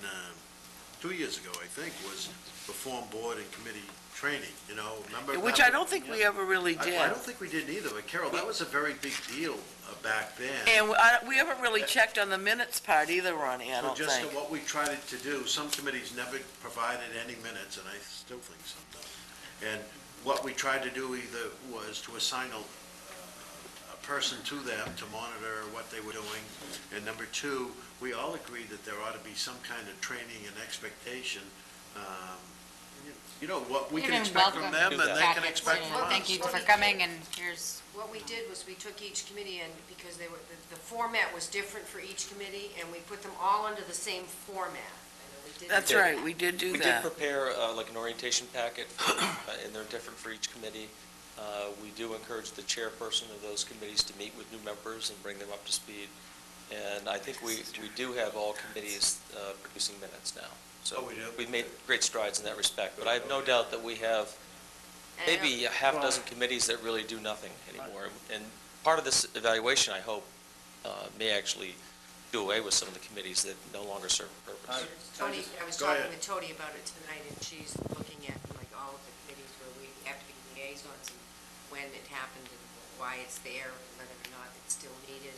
Speaker 1: 2 years ago, I think, was the form board and committee training, remember?
Speaker 3: Which
Speaker 1: that?
Speaker 3: I don't think we ever really did.
Speaker 1: I don't think we did either, but Carol, that was a very big deal back then.
Speaker 3: And we haven't really checked on the minutes part either, Ronnie, I don't
Speaker 1: So just
Speaker 3: think.
Speaker 1: what we tried to do, some committees never provided any minutes, and I still think some don't. And what we tried to do either was to assign a person to them to monitor what they were doing, and number two, we all agreed that there ought to be some kind of training and expectation, what we can
Speaker 6: Even
Speaker 1: expect from
Speaker 6: welcome
Speaker 1: them, and they can
Speaker 6: packets,
Speaker 1: expect from us.
Speaker 6: Thank you for coming, and here's,
Speaker 4: What we did was we took each committee and, because the format was different for each committee, and we put them all under the same format. And we did
Speaker 3: That's
Speaker 4: that.
Speaker 3: right, we did do
Speaker 2: We did
Speaker 3: that.
Speaker 2: prepare like an orientation packet, and they're different for each committee. We do encourage the chairperson of those committees to meet with new members and bring them up to speed. And I think we do have all committees producing minutes now. So
Speaker 1: Oh, we do?
Speaker 2: we've made great strides in that respect. But I have no doubt that we have
Speaker 4: And I
Speaker 2: maybe a half dozen committees that really do nothing anymore. And part of this evaluation, I hope, may actually do away with some of the committees that no longer serve a purpose.
Speaker 4: Tony, I was
Speaker 1: Go
Speaker 4: talking
Speaker 1: ahead.
Speaker 4: with Tony about it tonight, and she's looking at like all of the committees where we have to be liaisons and when it happened and why it's there and whether or not it's still needed.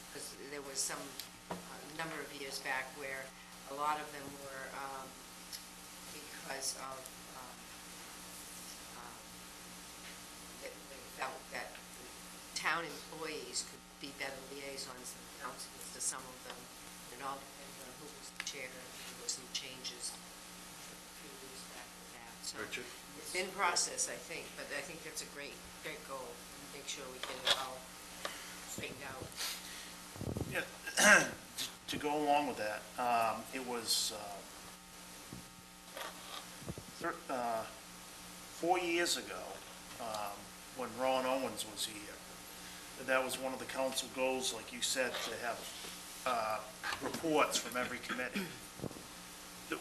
Speaker 4: Because there was some number of years back where a lot of them were because of they felt that the town So
Speaker 1: Richard?
Speaker 4: it's in process, I think, but I think that's a great goal. Make sure we get it all straightened out.
Speaker 8: Yeah, to go along with that, it was 4 years ago, when Ron Owens was here, that was one of the council goals, like you said, to have reports from every committee.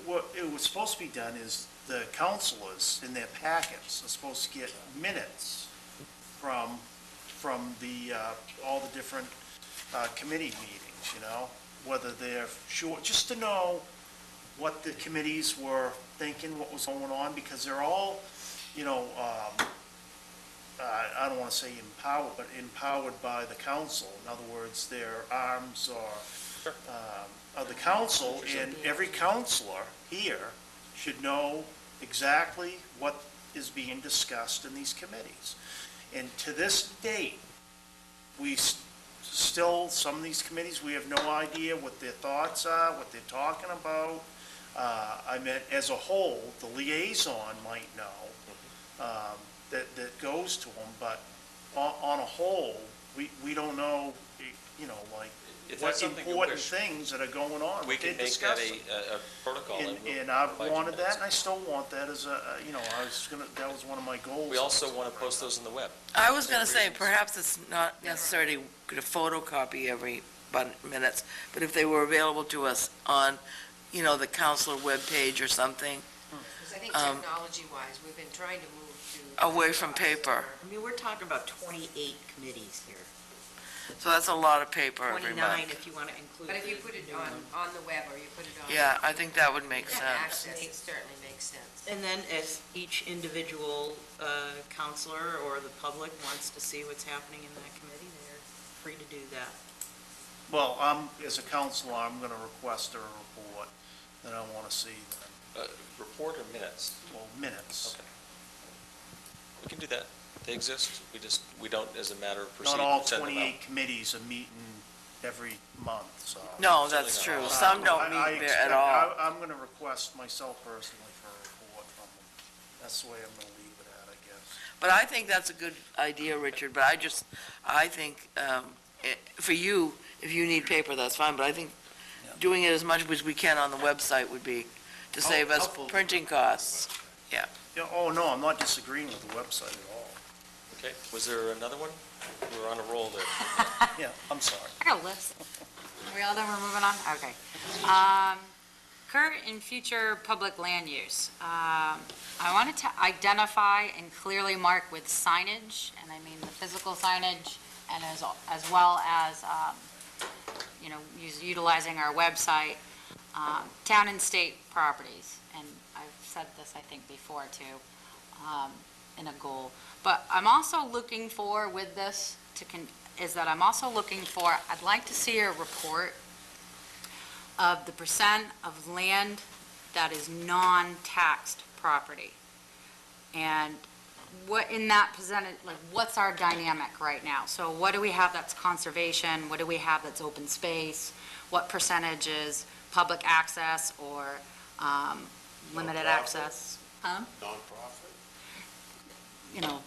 Speaker 8: What it was supposed to be done is the councilors in their packets are supposed to get minutes from the, all the different committee meetings, you know, whether they're short, just to know what the committees were thinking, what was going on, because they're all, you know, I don't want to say empowered, but empowered by the council. In other words, their arms are of the council, and every counselor here should know exactly what is being discussed in these committees. And to this date, we still, some of these committees, we have no idea what their thoughts are, what they're talking about. I mean, as a whole, the liaison might know, that goes to them, but on a whole, we don't know, you know, like,
Speaker 2: If
Speaker 8: what
Speaker 2: that's something you
Speaker 8: important
Speaker 2: wish,
Speaker 8: things that are going on.
Speaker 2: we
Speaker 8: what
Speaker 2: can
Speaker 8: they're
Speaker 2: make that
Speaker 8: discussing.
Speaker 2: a protocol.
Speaker 8: And
Speaker 2: we'll
Speaker 8: I've
Speaker 2: provide you
Speaker 8: wanted
Speaker 2: minutes.
Speaker 8: that, and I still want that as a, you know, that was one of my goals.
Speaker 2: We also want to post those on the web.
Speaker 3: I was gonna say, perhaps it's not necessary to photocopy every minutes, but if they were available to us on, you know, the council webpage or something,
Speaker 4: Because I think technology-wise, we've been trying to move to.
Speaker 3: away from paper.
Speaker 5: I mean, we're talking about 28 committees here,
Speaker 3: So that's a lot of paper every
Speaker 5: 29
Speaker 3: month.
Speaker 5: if you want to include.
Speaker 4: But if you put it on the web, or you put it on.
Speaker 3: Yeah, I think that would make
Speaker 4: Yeah,
Speaker 3: sense.
Speaker 4: access, it certainly makes sense.
Speaker 5: And then as each individual counselor or the public wants to see what's happening in that committee, they're free to do that.
Speaker 8: Well, as a counselor, I'm going to request a report that I want to see,
Speaker 2: Report or minutes?
Speaker 8: well, minutes.
Speaker 2: Okay. We can do that. They exist. We don't, as a matter of procedure,
Speaker 8: Not all
Speaker 2: send them out.
Speaker 8: 28 committees are meeting every month, so.
Speaker 3: No, that's true. Some don't
Speaker 8: I
Speaker 3: meet
Speaker 8: expect-
Speaker 3: at all.
Speaker 8: I'm going to request myself personally for a report from them. That's the way I'm going to leave it at, I guess.
Speaker 3: But I think that's a good idea, Richard, but I think, for you, if you need paper, that's fine, but I think doing it as much as we can on the website would be to save us
Speaker 8: Helpful.
Speaker 3: printing costs.
Speaker 8: Yeah, oh, no, I'm not disagreeing with the website at all.
Speaker 2: Okay, was there another one? We were on a roll there.
Speaker 8: Yeah, I'm sorry.
Speaker 6: I got a list. Are we all done? We're moving on? Okay. Current and future public land use. I wanted to identify and clearly mark with signage, and I mean the physical signage, and as well as, you know, utilizing our website, town and state properties. And I've said this, I think, before too, in a goal. But I'm also looking for, with this, I'd like to see a report of the percent of land that is non-taxed property. And what in that percentage, like, what's our dynamic right now? So what do we have that's conservation? What do we have that's open space? What percentage is public access or limited
Speaker 1: Nonprofit?
Speaker 3: access?
Speaker 1: Nonprofit?
Speaker 6: You know,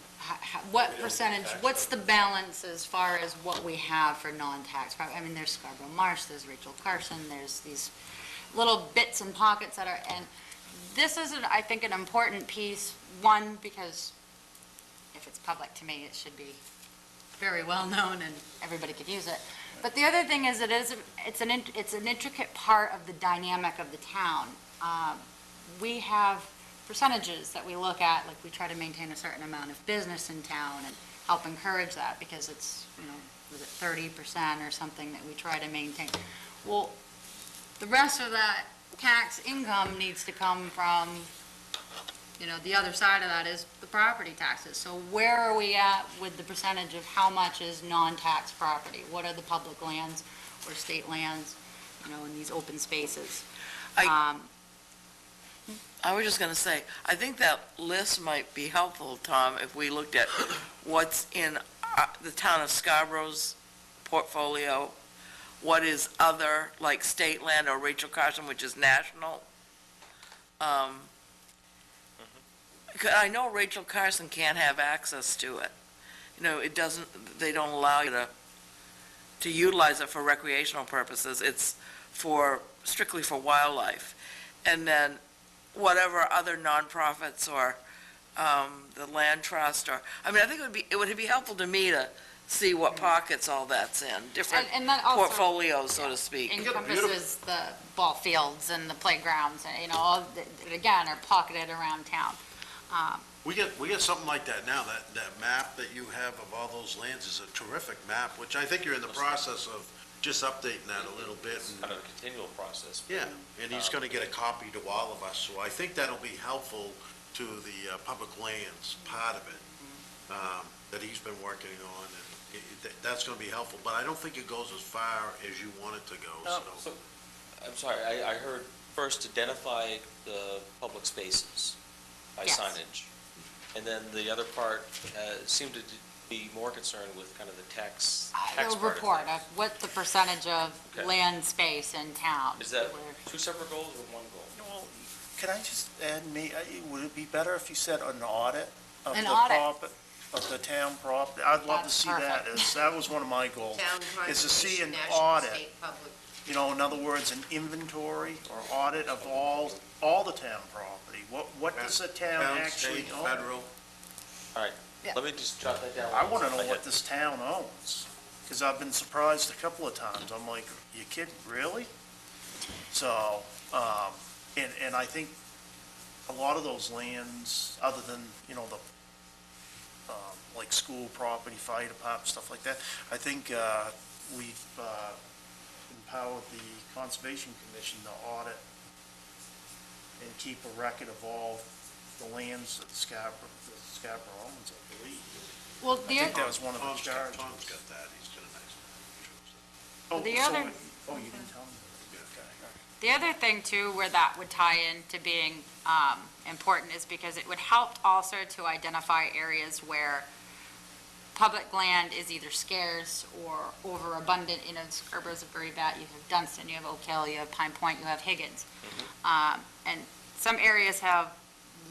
Speaker 6: what percentage, what's the balance as far as what we have for non-tax? I mean, there's Scarborough Marsh, there's Rachel Carson, there's these little bits and pockets that are, and this is, I think, an important piece, one, because if it's public to me, it should be very well known and everybody could use it. But the other thing is, it's an intricate part of the dynamic of the town. We have percentages that we look at, like we try to maintain a certain amount of business in town and help encourage that because it's, you know, was it 30% or something that we try to maintain? Well, the rest of that tax income needs to come from, you know, the other side of that is the property taxes. So where are we at with the percentage of how much is non-tax property? What are the public lands or state lands, you know, in these open spaces?
Speaker 3: I was just gonna say, I think that list might be helpful, Tom, if we looked at what's in the town of Scarborough's portfolio, what is other, like state land or Rachel Carson, which is national. I know Rachel Carson can't have access to it. They don't allow you to utilize it for recreational purposes. It's strictly for wildlife. And then whatever other nonprofits or the land trust I think it would be helpful to me to see what pockets all that's in, different
Speaker 6: And that also
Speaker 3: portfolios, so to speak.
Speaker 6: encompasses the ball fields and the playgrounds, and, all that, again, are pocketed around town.
Speaker 1: We get something like that now, that map that you have of all those lands is a terrific map, which I think you're in the process of just updating that a little bit.
Speaker 2: It's kind of a continual process.
Speaker 1: Yeah, and he's gonna get a copy to all of us, so I think that'll be helpful to the public lands part of it, that he's been working on, and that's gonna be helpful, but I don't think it goes as far as you want it to go, so.
Speaker 2: I'm sorry, I heard first identify the public spaces by
Speaker 6: Yes.
Speaker 2: signage. And then the other part seemed to be more concerned with kind of the tax
Speaker 6: A
Speaker 2: part of
Speaker 6: report
Speaker 2: things.
Speaker 6: of what the percentage of
Speaker 2: Okay.
Speaker 6: land space in town.
Speaker 2: Is that two separate goals or one goal?
Speaker 8: Well, can I just add, would it be better if you said an audit of
Speaker 6: An
Speaker 8: the
Speaker 6: audit.
Speaker 8: of the town property? I'd love to
Speaker 6: That's
Speaker 8: see that,
Speaker 6: perfect.
Speaker 8: that was one of my goals,
Speaker 4: Town
Speaker 8: is to see
Speaker 4: conservation,
Speaker 8: an
Speaker 4: national,
Speaker 8: audit.
Speaker 4: state, public.
Speaker 8: In other words, an inventory or audit of all the town property. What does the town actually
Speaker 1: State,
Speaker 8: own?
Speaker 1: federal,
Speaker 2: Let me just jot that down.
Speaker 8: I want to know what this town owns, because I've been surprised a couple of times. I'm like, you kidding, really? So, and I think a lot of those lands, other than, the, like school property, fire department, stuff like that, I think we've empowered the Conservation Commission to audit and keep a record of all the lands that Scarborough owns, I believe.
Speaker 6: Well,
Speaker 8: I think that was one of the
Speaker 1: Tom's
Speaker 8: charges.
Speaker 1: got that, he's got a nice
Speaker 8: Oh,
Speaker 6: The
Speaker 8: so
Speaker 6: other-
Speaker 8: you didn't tell me? Okay, all right.
Speaker 6: The other thing too, where that would tie into being important, is because it would help also to identify areas where public land is either scarce or overabundant. Scarborough's a very bad, you have Dunstan, you have Oak Hill, you have Pine Point, you have Higgins. And some areas have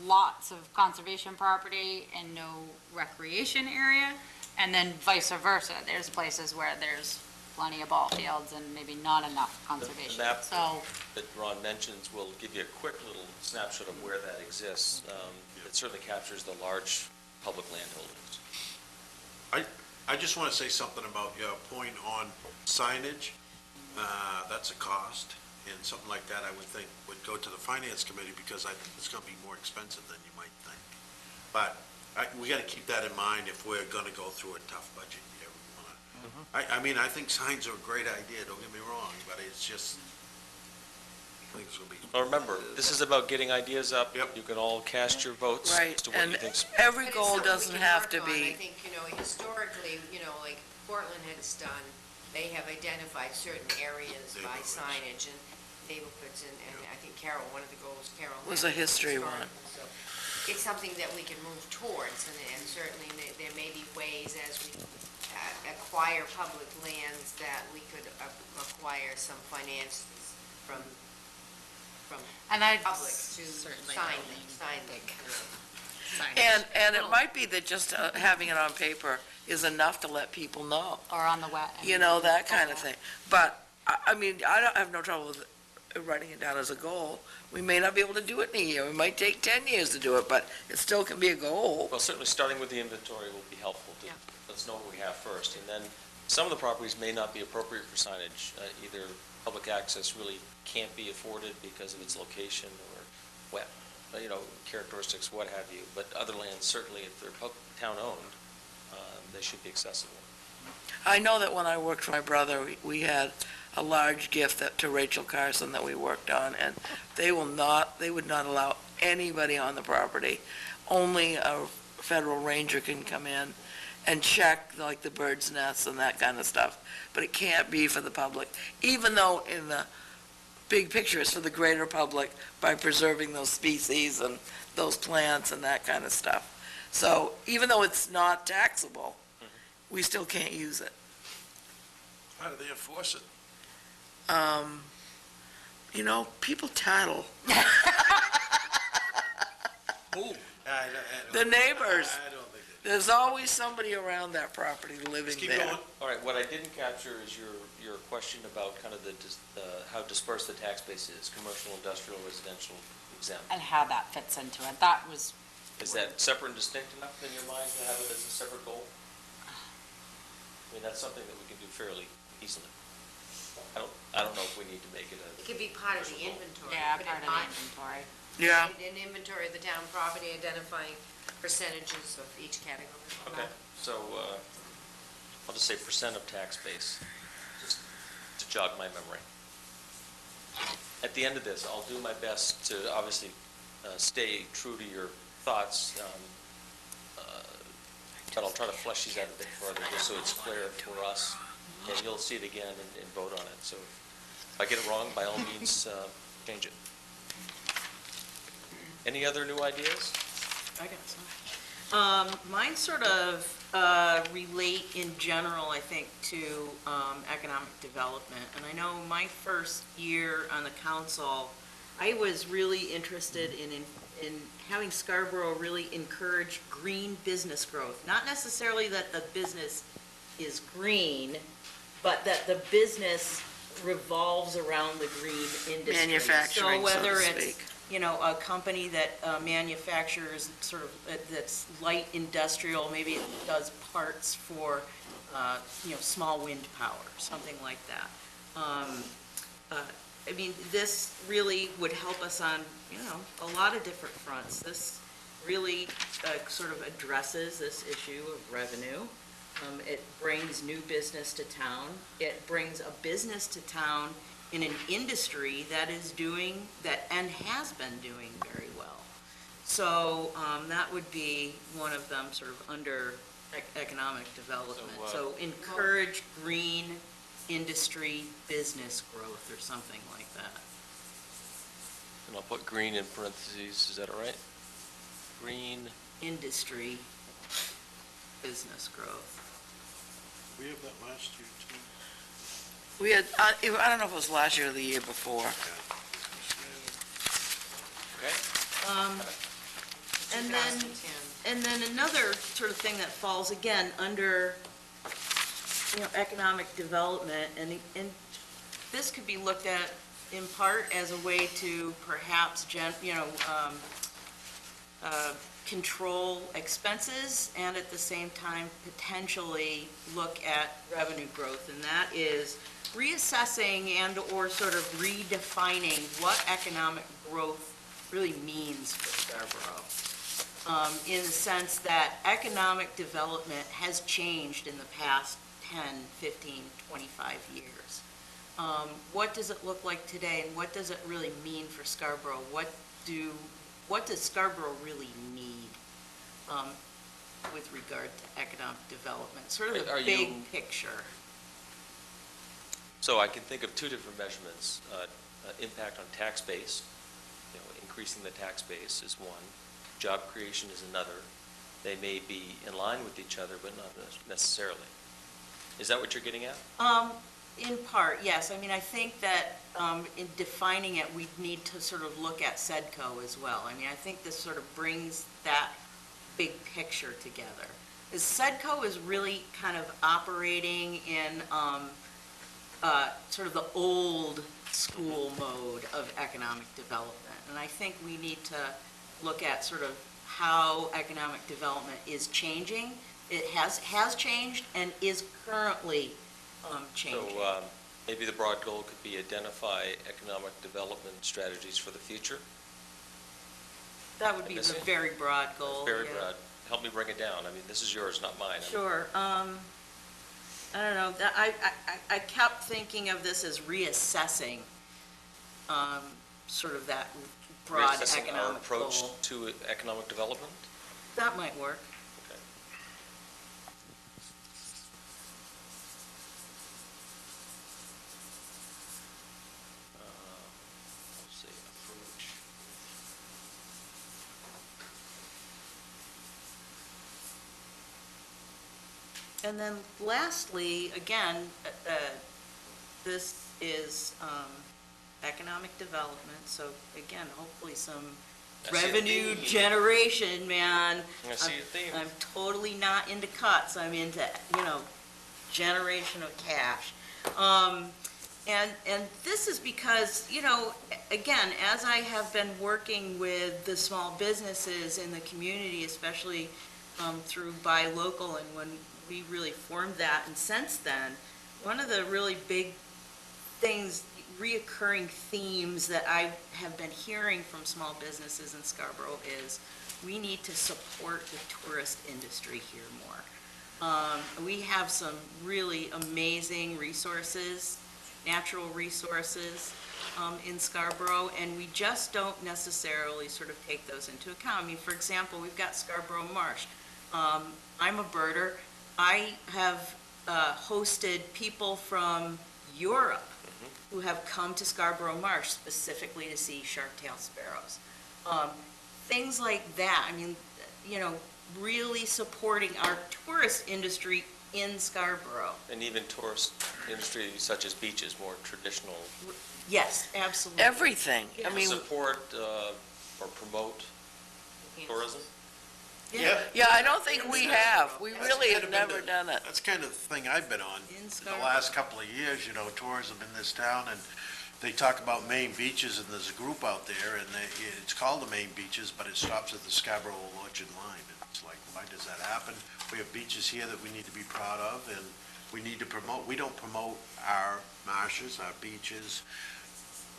Speaker 6: lots of conservation property and no recreation area, and then vice versa. There's places where there's plenty of ball fields and maybe not enough conservation.
Speaker 2: The map
Speaker 6: So,
Speaker 2: that Ron mentions will give you a quick little snapshot of where that exists. It certainly captures the large public land holdings.
Speaker 1: I just want to say something about your point on signage. That's a cost, and something like that, I would think, would go to the Finance Committee, because I think it's going to be more expensive than you might think. But we got to keep that in mind if we're going to go through a tough budget year. I think signs are a great idea, don't get me wrong, but it's just, I think it's going to be.
Speaker 2: Well, remember, this is about getting ideas up.
Speaker 1: Yep.
Speaker 2: You can all cast your votes
Speaker 3: Right,
Speaker 2: as to what
Speaker 3: and
Speaker 2: you think's.
Speaker 3: every
Speaker 4: But it's
Speaker 3: goal
Speaker 4: something we
Speaker 3: doesn't
Speaker 4: can
Speaker 3: have
Speaker 4: work
Speaker 3: to
Speaker 4: on. I
Speaker 3: be,
Speaker 4: think, historically, like Portland has done, they have identified certain areas by
Speaker 1: Neighborhoods.
Speaker 4: signage and neighborhoods, and I think Carol, one of the goals Carol.
Speaker 3: Was
Speaker 4: had
Speaker 3: a history
Speaker 4: historical.
Speaker 3: one.
Speaker 4: So it's something that we can move towards, and certainly there may be ways as we acquire public lands that we could acquire some finances from
Speaker 6: and I
Speaker 4: public to
Speaker 6: certainly
Speaker 4: sign
Speaker 6: don't
Speaker 4: them.
Speaker 3: and it might be that just having it on paper is enough to let people know,
Speaker 6: or on the wet.
Speaker 3: that kind of thing. But, I don't have no trouble with writing it down as a goal. We may not be able to do it in a year, it might take 10 years to do it, but it still can be a goal.
Speaker 2: Well, certainly starting with the inventory will be helpful to,
Speaker 6: Yeah.
Speaker 2: let's know what we have first. And then some of the properties may not be appropriate for signage. Either public access really can't be afforded because of its location or wet, characteristics, what have you. But other lands, certainly if they're town-owned, they should be accessible.
Speaker 3: I know that when I worked for my brother, we had a large gift to Rachel Carson that we worked on, and they would not allow anybody on the property. Only a federal ranger can come in and check, like, the bird's nests and that kind of stuff. But it can't be for the public, even though in the big picture it's for the greater public by preserving those species and those plants and that kind of stuff. So even though it's not taxable, we still can't use it.
Speaker 7: How do they enforce it?
Speaker 3: People tattle. The neighbors.
Speaker 1: I don't think that.
Speaker 3: There's always somebody around that property living
Speaker 1: Let's keep
Speaker 3: there.
Speaker 1: going.
Speaker 2: All right, what I didn't capture is your question about kind of how dispersed the tax base is, commercial, industrial, residential, exempt.
Speaker 6: And how that fits into it. That was,
Speaker 2: Is that separate and distinct enough in your mind to have it as a separate goal? I mean, that's something that we can do fairly easily. I don't know if we need to make it
Speaker 4: It could be part of the inventory.
Speaker 6: yeah,
Speaker 4: Put it
Speaker 6: part of
Speaker 4: on-
Speaker 6: the inventory.
Speaker 3: Yeah,
Speaker 4: An inventory of the town property, identifying percentages of each category.
Speaker 2: Okay, so I'll just say percent of tax base, just to jog my memory. At the end of this, I'll do my best to obviously stay true to your thoughts, but I'll try to flesh these out a bit further, just so it's clear for us, and you'll see it again and vote on it. So if I get it wrong, by all means, change it. Any other new ideas?
Speaker 5: I got some. Mine sort of relate in general, I think, to economic development. And I know my first year on the council, I was really interested in having Scarborough really encourage green business growth. Not necessarily that the business is green, but that the business revolves around the green industry.
Speaker 3: manufacturing, so
Speaker 5: whether
Speaker 3: to
Speaker 5: it's,
Speaker 3: speak.
Speaker 5: you know, a company that manufactures sort of, that's light industrial, maybe it does parts for, you know, small wind power, something like that. I mean, this really would help us on, you know, a lot of different fronts. This really sort of addresses this issue of revenue. It brings new business to town. It brings a business to town in an industry that is doing, that and has been doing very well. So that would be one of them, sort of under economic development. So encourage green industry business growth or something like that.
Speaker 2: And I'll put green in parentheses, is that all right? Green,
Speaker 5: Industry business growth.
Speaker 1: We have that last year, too.
Speaker 3: We had, I don't know if it was last year or the year before.
Speaker 2: okay?
Speaker 5: And then,
Speaker 4: 2010.
Speaker 5: and then another sort of thing that falls again under, you know, economic development, and this could be looked at in part as a way to perhaps, control expenses and at the same time potentially look at revenue growth, and that is reassessing and or sort of redefining what economic growth really means for Scarborough. In the sense that economic development has changed in the past 10, 15, 25 years. What does it look like today, and what does it really mean for Scarborough? What does Scarborough really need with regard to economic development? Sort of
Speaker 2: Are
Speaker 5: the
Speaker 2: you-
Speaker 5: big picture.
Speaker 2: So I can think of two different measurements. Impact on tax base, you know, increasing the tax base is one. Job creation is another. They may be in line with each other, but not necessarily. Is that what you're getting at?
Speaker 5: In part, yes. I mean, I think that in defining it, we need to sort of look at SEDCO as well. I mean, I think this sort of brings that big picture together. Is SEDCO is really kind of operating in sort of the old school mode of economic development. And I think we need to look at sort of how economic development is changing. It has changed and is currently changing.
Speaker 2: So maybe the broad goal could be identify economic development strategies for the future?
Speaker 5: That would be
Speaker 2: Missing?
Speaker 5: a very broad goal.
Speaker 2: Very
Speaker 5: yeah.
Speaker 2: broad. Help me bring it down. I mean, this is yours, not mine.
Speaker 5: Sure. I don't know. I kept thinking of this as reassessing sort of that broad
Speaker 2: Reassessing our
Speaker 5: economic
Speaker 2: approach
Speaker 5: goal.
Speaker 2: to economic development?
Speaker 5: That might work.
Speaker 2: Okay. Let's see, approach.
Speaker 5: And then lastly, again, this is economic development, so again, hopefully some
Speaker 2: I see a
Speaker 5: revenue
Speaker 2: theme.
Speaker 5: generation, man.
Speaker 2: I see a theme.
Speaker 5: I'm totally not into cuts, I'm into, generation of cash. And this is because, again, as I have been working with the small businesses in the community, especially through Buy Local and when we really formed that, and since then, one of the really big things, reoccurring themes that I have been hearing from small businesses in Scarborough is we need to support the tourist industry here more. We have some really amazing resources, natural resources in Scarborough, and we just don't necessarily sort of take those into account. I mean, for example, we've got Scarborough Marsh. I'm a birder. I have hosted people from Europe who have come to Scarborough Marsh specifically to see shark-tailed sparrows. Things like that, I mean, really supporting our tourist industry in Scarborough.
Speaker 2: And even tourist industry such as beaches, more traditional.
Speaker 5: Yes, absolutely.
Speaker 3: Everything. I mean,
Speaker 2: Support or promote tourism?
Speaker 3: yeah, I don't think we have. We
Speaker 1: That's
Speaker 3: really
Speaker 1: kind
Speaker 3: have
Speaker 1: of been
Speaker 3: never
Speaker 1: the-
Speaker 3: done it.
Speaker 1: That's kind of the thing I've been on
Speaker 5: In
Speaker 1: the
Speaker 5: Scarborough.
Speaker 1: last couple of years, tourism in this town, and they talk about Maine beaches, and there's a group out there, and it's called the Maine Beaches, but it stops at the Scarborough Orchard line, and it's like, why does that happen? We have beaches here that we need to be proud of, and we need to promote, we don't promote our marshes, our beaches.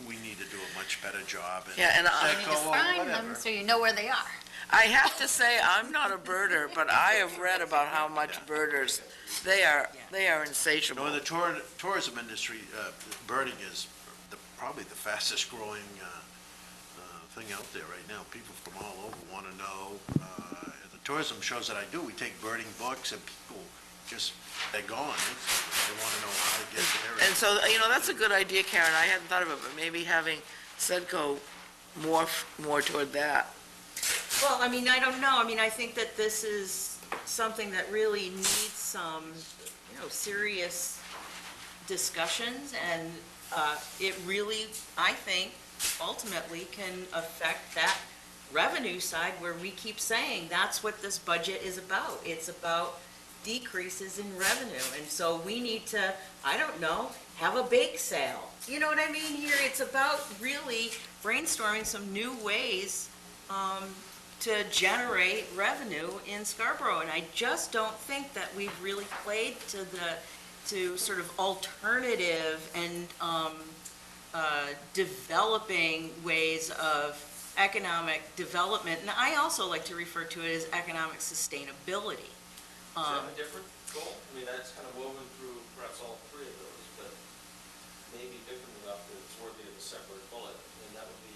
Speaker 1: We need to do a much better job.
Speaker 3: Yeah, and
Speaker 6: You need to
Speaker 1: Seco or
Speaker 6: find
Speaker 1: whatever.
Speaker 6: them so you know where they are.
Speaker 3: I have to say, I'm not a birder, but I have read about how much birders, they are insatiable.
Speaker 1: In the tourism industry, birding is probably the fastest growing thing out there right now. People from all over want to know. The tourism shows that I do, we take birding books, and people just, they're gone. They want to know how to get there.
Speaker 3: And so, that's a good idea, Karen. I hadn't thought of it, but maybe having Sedco more toward that.
Speaker 5: Well, I mean, I don't know. I mean, I think that this is something that really needs some, serious discussions, and it really, I think, ultimately can affect that revenue side where we keep saying that's what this budget is about. It's about decreases in revenue, and so we need to, I don't know, have a bake sale. You know what I mean here? It's about really brainstorming some new ways to generate revenue in Scarborough, and I just don't think that we've really played to sort of alternative and developing ways of economic development, and I also like to refer to it as economic sustainability.
Speaker 2: Does that have a different goal? I mean, that's kind of woven through perhaps all three of those, but maybe different enough that it's worthy of a separate bullet. And that would be,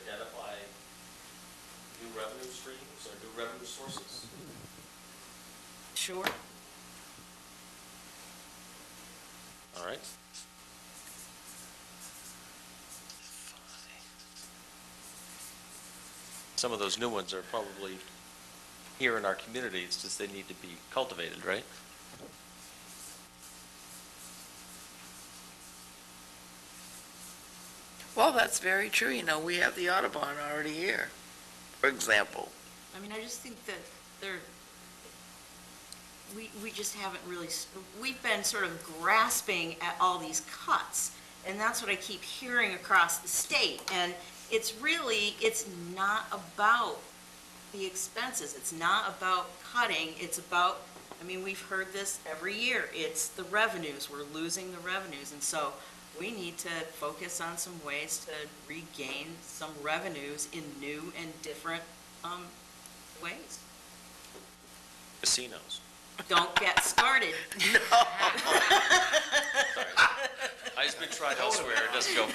Speaker 2: identify new revenue streams or new revenue sources?
Speaker 5: Sure.
Speaker 2: All right. Some of those new ones are probably here in our community, it's just they need to be cultivated, right?
Speaker 3: Well, that's very true. We have the Audubon already here, for example.
Speaker 5: I mean, I just think that we just haven't really, we've been sort of grasping at all these cuts, and that's what I keep hearing across the state, and it's not about the expenses, it's not about cutting, it's about, I mean, we've heard this every year, it's the revenues, we're losing the revenues, and so we need to focus on some ways to regain some revenues in new and different ways.
Speaker 2: Casinos.
Speaker 5: Don't get started.
Speaker 2: Sorry. I've been tried elsewhere, it doesn't go.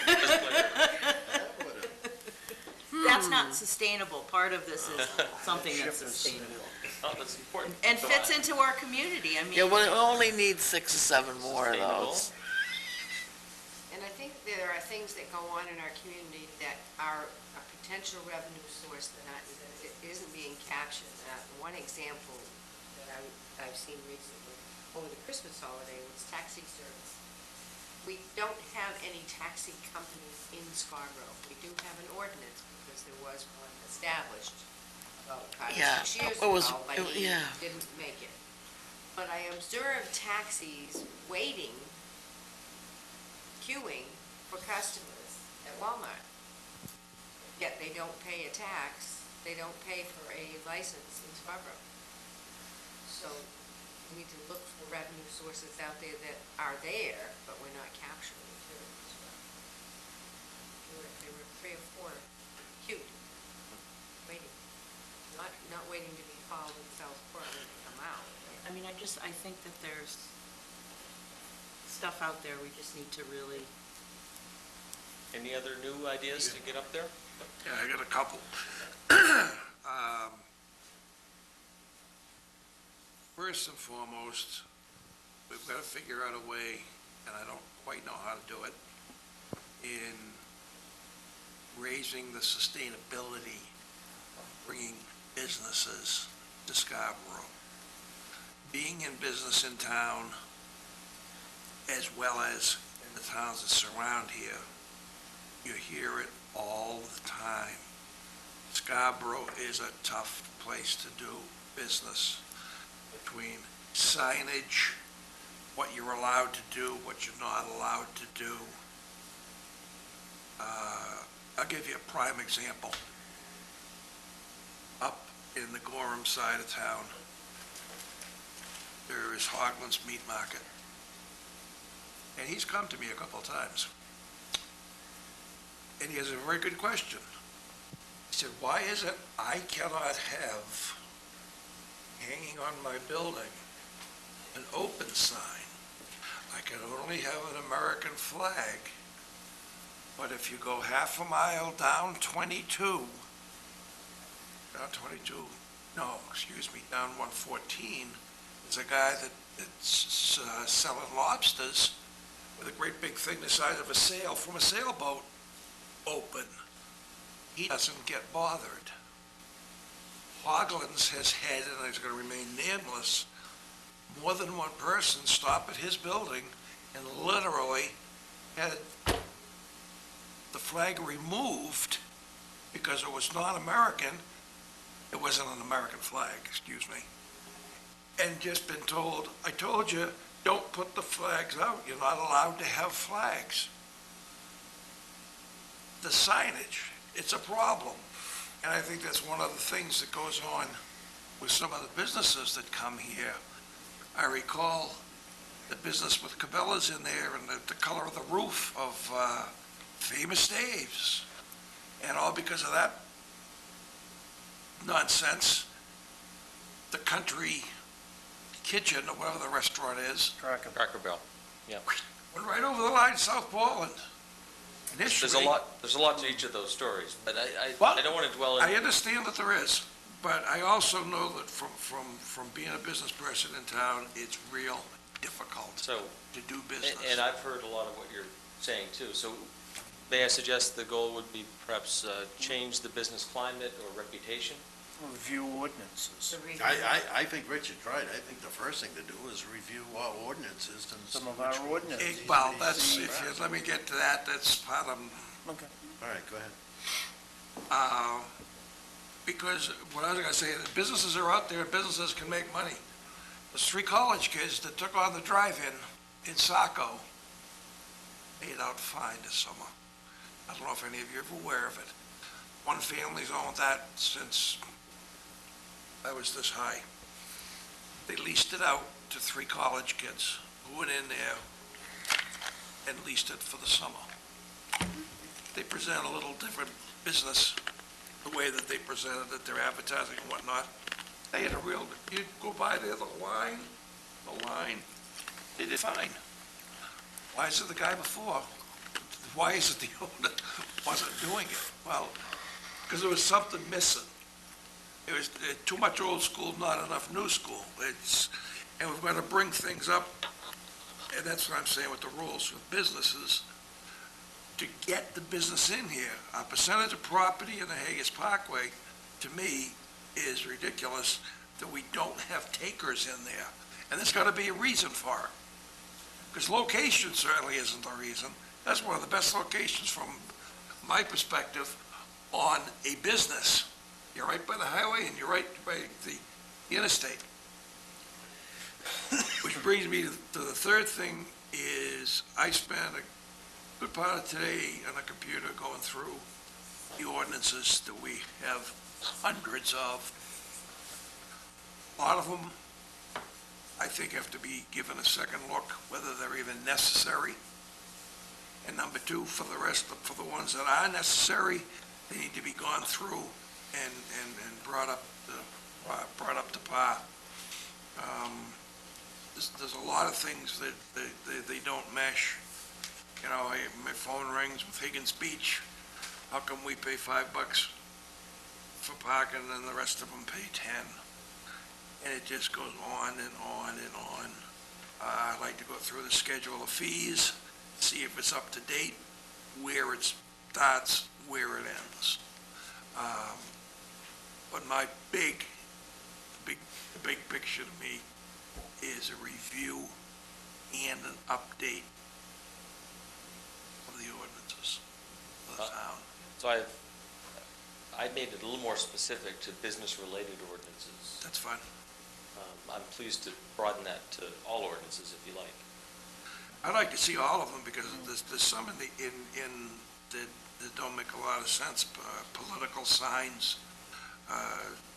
Speaker 5: That's not sustainable. Part of this is something that's sustainable.
Speaker 2: Oh, that's important.
Speaker 5: And fits into our community. I
Speaker 3: Yeah,
Speaker 5: mean,
Speaker 3: well, we only need 6 or 7 more of
Speaker 2: Sustainable.
Speaker 3: those.
Speaker 4: And I think there are things that go on in our community that are a potential revenue source that isn't being captured. One example that I've seen recently over the Christmas holiday was taxi service. We don't have any taxi companies in Scarborough. We do have an ordinance because there was one established about 5 or
Speaker 3: Yeah,
Speaker 4: 6 years
Speaker 3: it was-
Speaker 4: ago, but
Speaker 3: it-
Speaker 4: he
Speaker 3: yeah.
Speaker 4: didn't make it. But I observed taxis waiting, queuing for customers at Walmart. Yet they don't pay a tax, they don't pay for a license in Scarborough. So we need to look for revenue sources out there that are there, but we're not capturing too. There were 3 or 4 queued, waiting, not waiting to be called in Southport when they come out.
Speaker 5: I mean, I think that there's stuff out there we just need to really,
Speaker 2: Any other new ideas to get up there?
Speaker 7: Yeah, I got a couple. First and foremost, we've got to figure out a way, and I don't quite know how to do it, in raising the sustainability of bringing businesses to Scarborough. Being in business in town, as well as in the towns that surround here, you hear it all the time. Scarborough is a tough place to do business, between signage, what you're allowed to do, what you're not allowed to do. I'll give you a prime example. Up in the Gorham side of town, there is Hogland's Meat Market. And he's come to me a couple of times. And he has a very good question. He said, why is it I cannot have hanging on my building an open sign? I can only have an American flag. But if you go half a mile down 22, down 114, there's a guy that's selling lobsters with a great big thing the size of a sail from a sailboat open. He doesn't get bothered. Hogland's has had, and it's going to remain nameless, more than one person stop at his building and literally had the flag removed because it was not American. It wasn't an American flag, excuse me. And just been told, I told you, don't put the flags out. You're not allowed to have flags. The signage, it's a problem. And I think that's one of the things that goes on with some of the businesses that come here. I recall the business with Cabela's in there and the color of the roof of Famous Dave's. And all because of that nonsense, the Country Kitchen, or whatever the restaurant is,
Speaker 8: Cracker.
Speaker 2: Cracker Barrel, yeah.
Speaker 7: went right over the line, South Portland.
Speaker 2: There's a lot to each of those stories, but
Speaker 7: Well,
Speaker 2: I don't want to dwell
Speaker 7: I
Speaker 2: in.
Speaker 7: understand that there is, but I also know that from being a business person in town, it's real difficult
Speaker 2: So,
Speaker 7: to do business.
Speaker 2: and I've heard a lot of what you're saying too, so may I suggest the goal would be perhaps change the business climate or reputation?
Speaker 8: Review ordinances.
Speaker 1: I think Richard tried. I think the first thing to do is review our ordinances and.
Speaker 8: Some of our ordinances.
Speaker 7: Well, that's, if you, let me get to that, that's part of,
Speaker 8: Okay.
Speaker 1: All right, go ahead.
Speaker 7: because what I was gonna say, the businesses are out there, businesses can make money. There's 3 college kids that took on the drive-in Saco, paid out fine this summer. I don't know if any of you are aware of it. One family's owned that since I was this high. They leased it out to 3 college kids who went in there and leased it for the summer. They present a little different business, the way that they presented it, their advertising and whatnot. They had a real, you go by there, the line, they did fine. Why is it the guy before? Why is it the owner wasn't doing it? Well, because there was something missing. It was too much old school, not enough new school. And we've got to bring things up, and that's what I'm saying with the rules with businesses, to get the business in here. A percentage of property in the Haggis Parkway, to me, is ridiculous that we don't have takers in there. And there's got to be a reason for it. Because location certainly isn't the reason. That's one of the best locations from my perspective on a business. You're right by the highway and you're right by the interstate. Which brings me to the third thing is I spent a good part of today on a computer going through the ordinances that we have hundreds of. A lot of them, I think, have to be given a second look, whether they're even necessary. And number two, for the ones that are necessary, they need to be gone through and brought up to par. There's a lot of things that they don't mesh. You know, my phone rings with Higgins Beach. How come we pay $5 for parking and the rest of them pay 10? And it just goes on and on and on. I like to go through the schedule of fees, see if it's up to date, where it starts, where it ends. But my big picture to me is a review and an update of the ordinances of the town.
Speaker 2: So I made it a little more specific to business-related ordinances.
Speaker 7: That's fine.
Speaker 2: I'm pleased to broaden that to all ordinances if you like.
Speaker 7: I'd like to see all of them because there's some in that don't make a lot of sense. Political signs,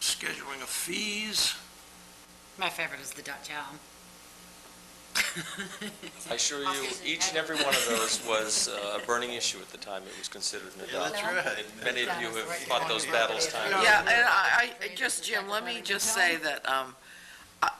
Speaker 7: scheduling of fees.
Speaker 6: My favorite is the Dutch Elm.
Speaker 2: I assure you, each and every one of those was a burning issue at the time it was considered an
Speaker 1: Yeah,
Speaker 2: adoption.
Speaker 1: that's right.
Speaker 2: And many of you have fought those battles time.
Speaker 3: Yeah, and I just, Jim, let me just say that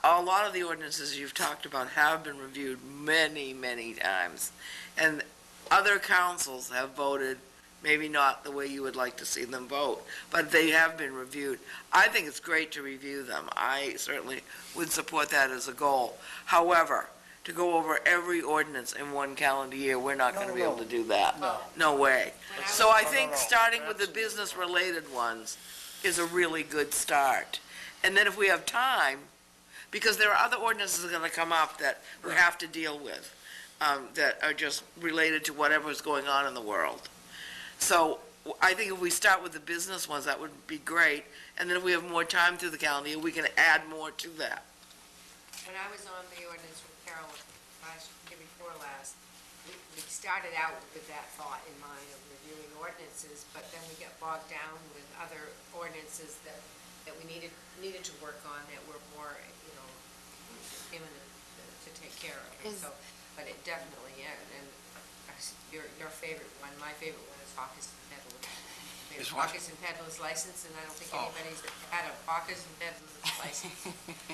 Speaker 3: a lot of the ordinances you've talked about have been reviewed many, many times. And other councils have voted, maybe not the way you would like to see them vote, but they have been reviewed. I think it's great to review them. I certainly would support that as a goal. However, to go over every ordinance in one calendar year, we're not going to be able to do that. No way. So I think starting with the business-related ones is a really good start. And then if we have time, because there are other ordinances that are going to come up that we have to deal with, that are just related to whatever's going on in the world. So I think if we start with the business ones, that would be great. And then if we have more time through the calendar year, we can add more to that.
Speaker 4: When I was on the ordinance with Carol year before last, we started out with that thought in mind of reviewing ordinances, but then we got bogged down with other ordinances that we needed to work on that were more, imminent to take care of. And so, but it definitely, yeah, and your favorite one, my favorite one is hawkers and peddlers.
Speaker 7: Is what?
Speaker 4: Hawkers and peddlers license, and I don't think anybody's had a hawkers and peddlers license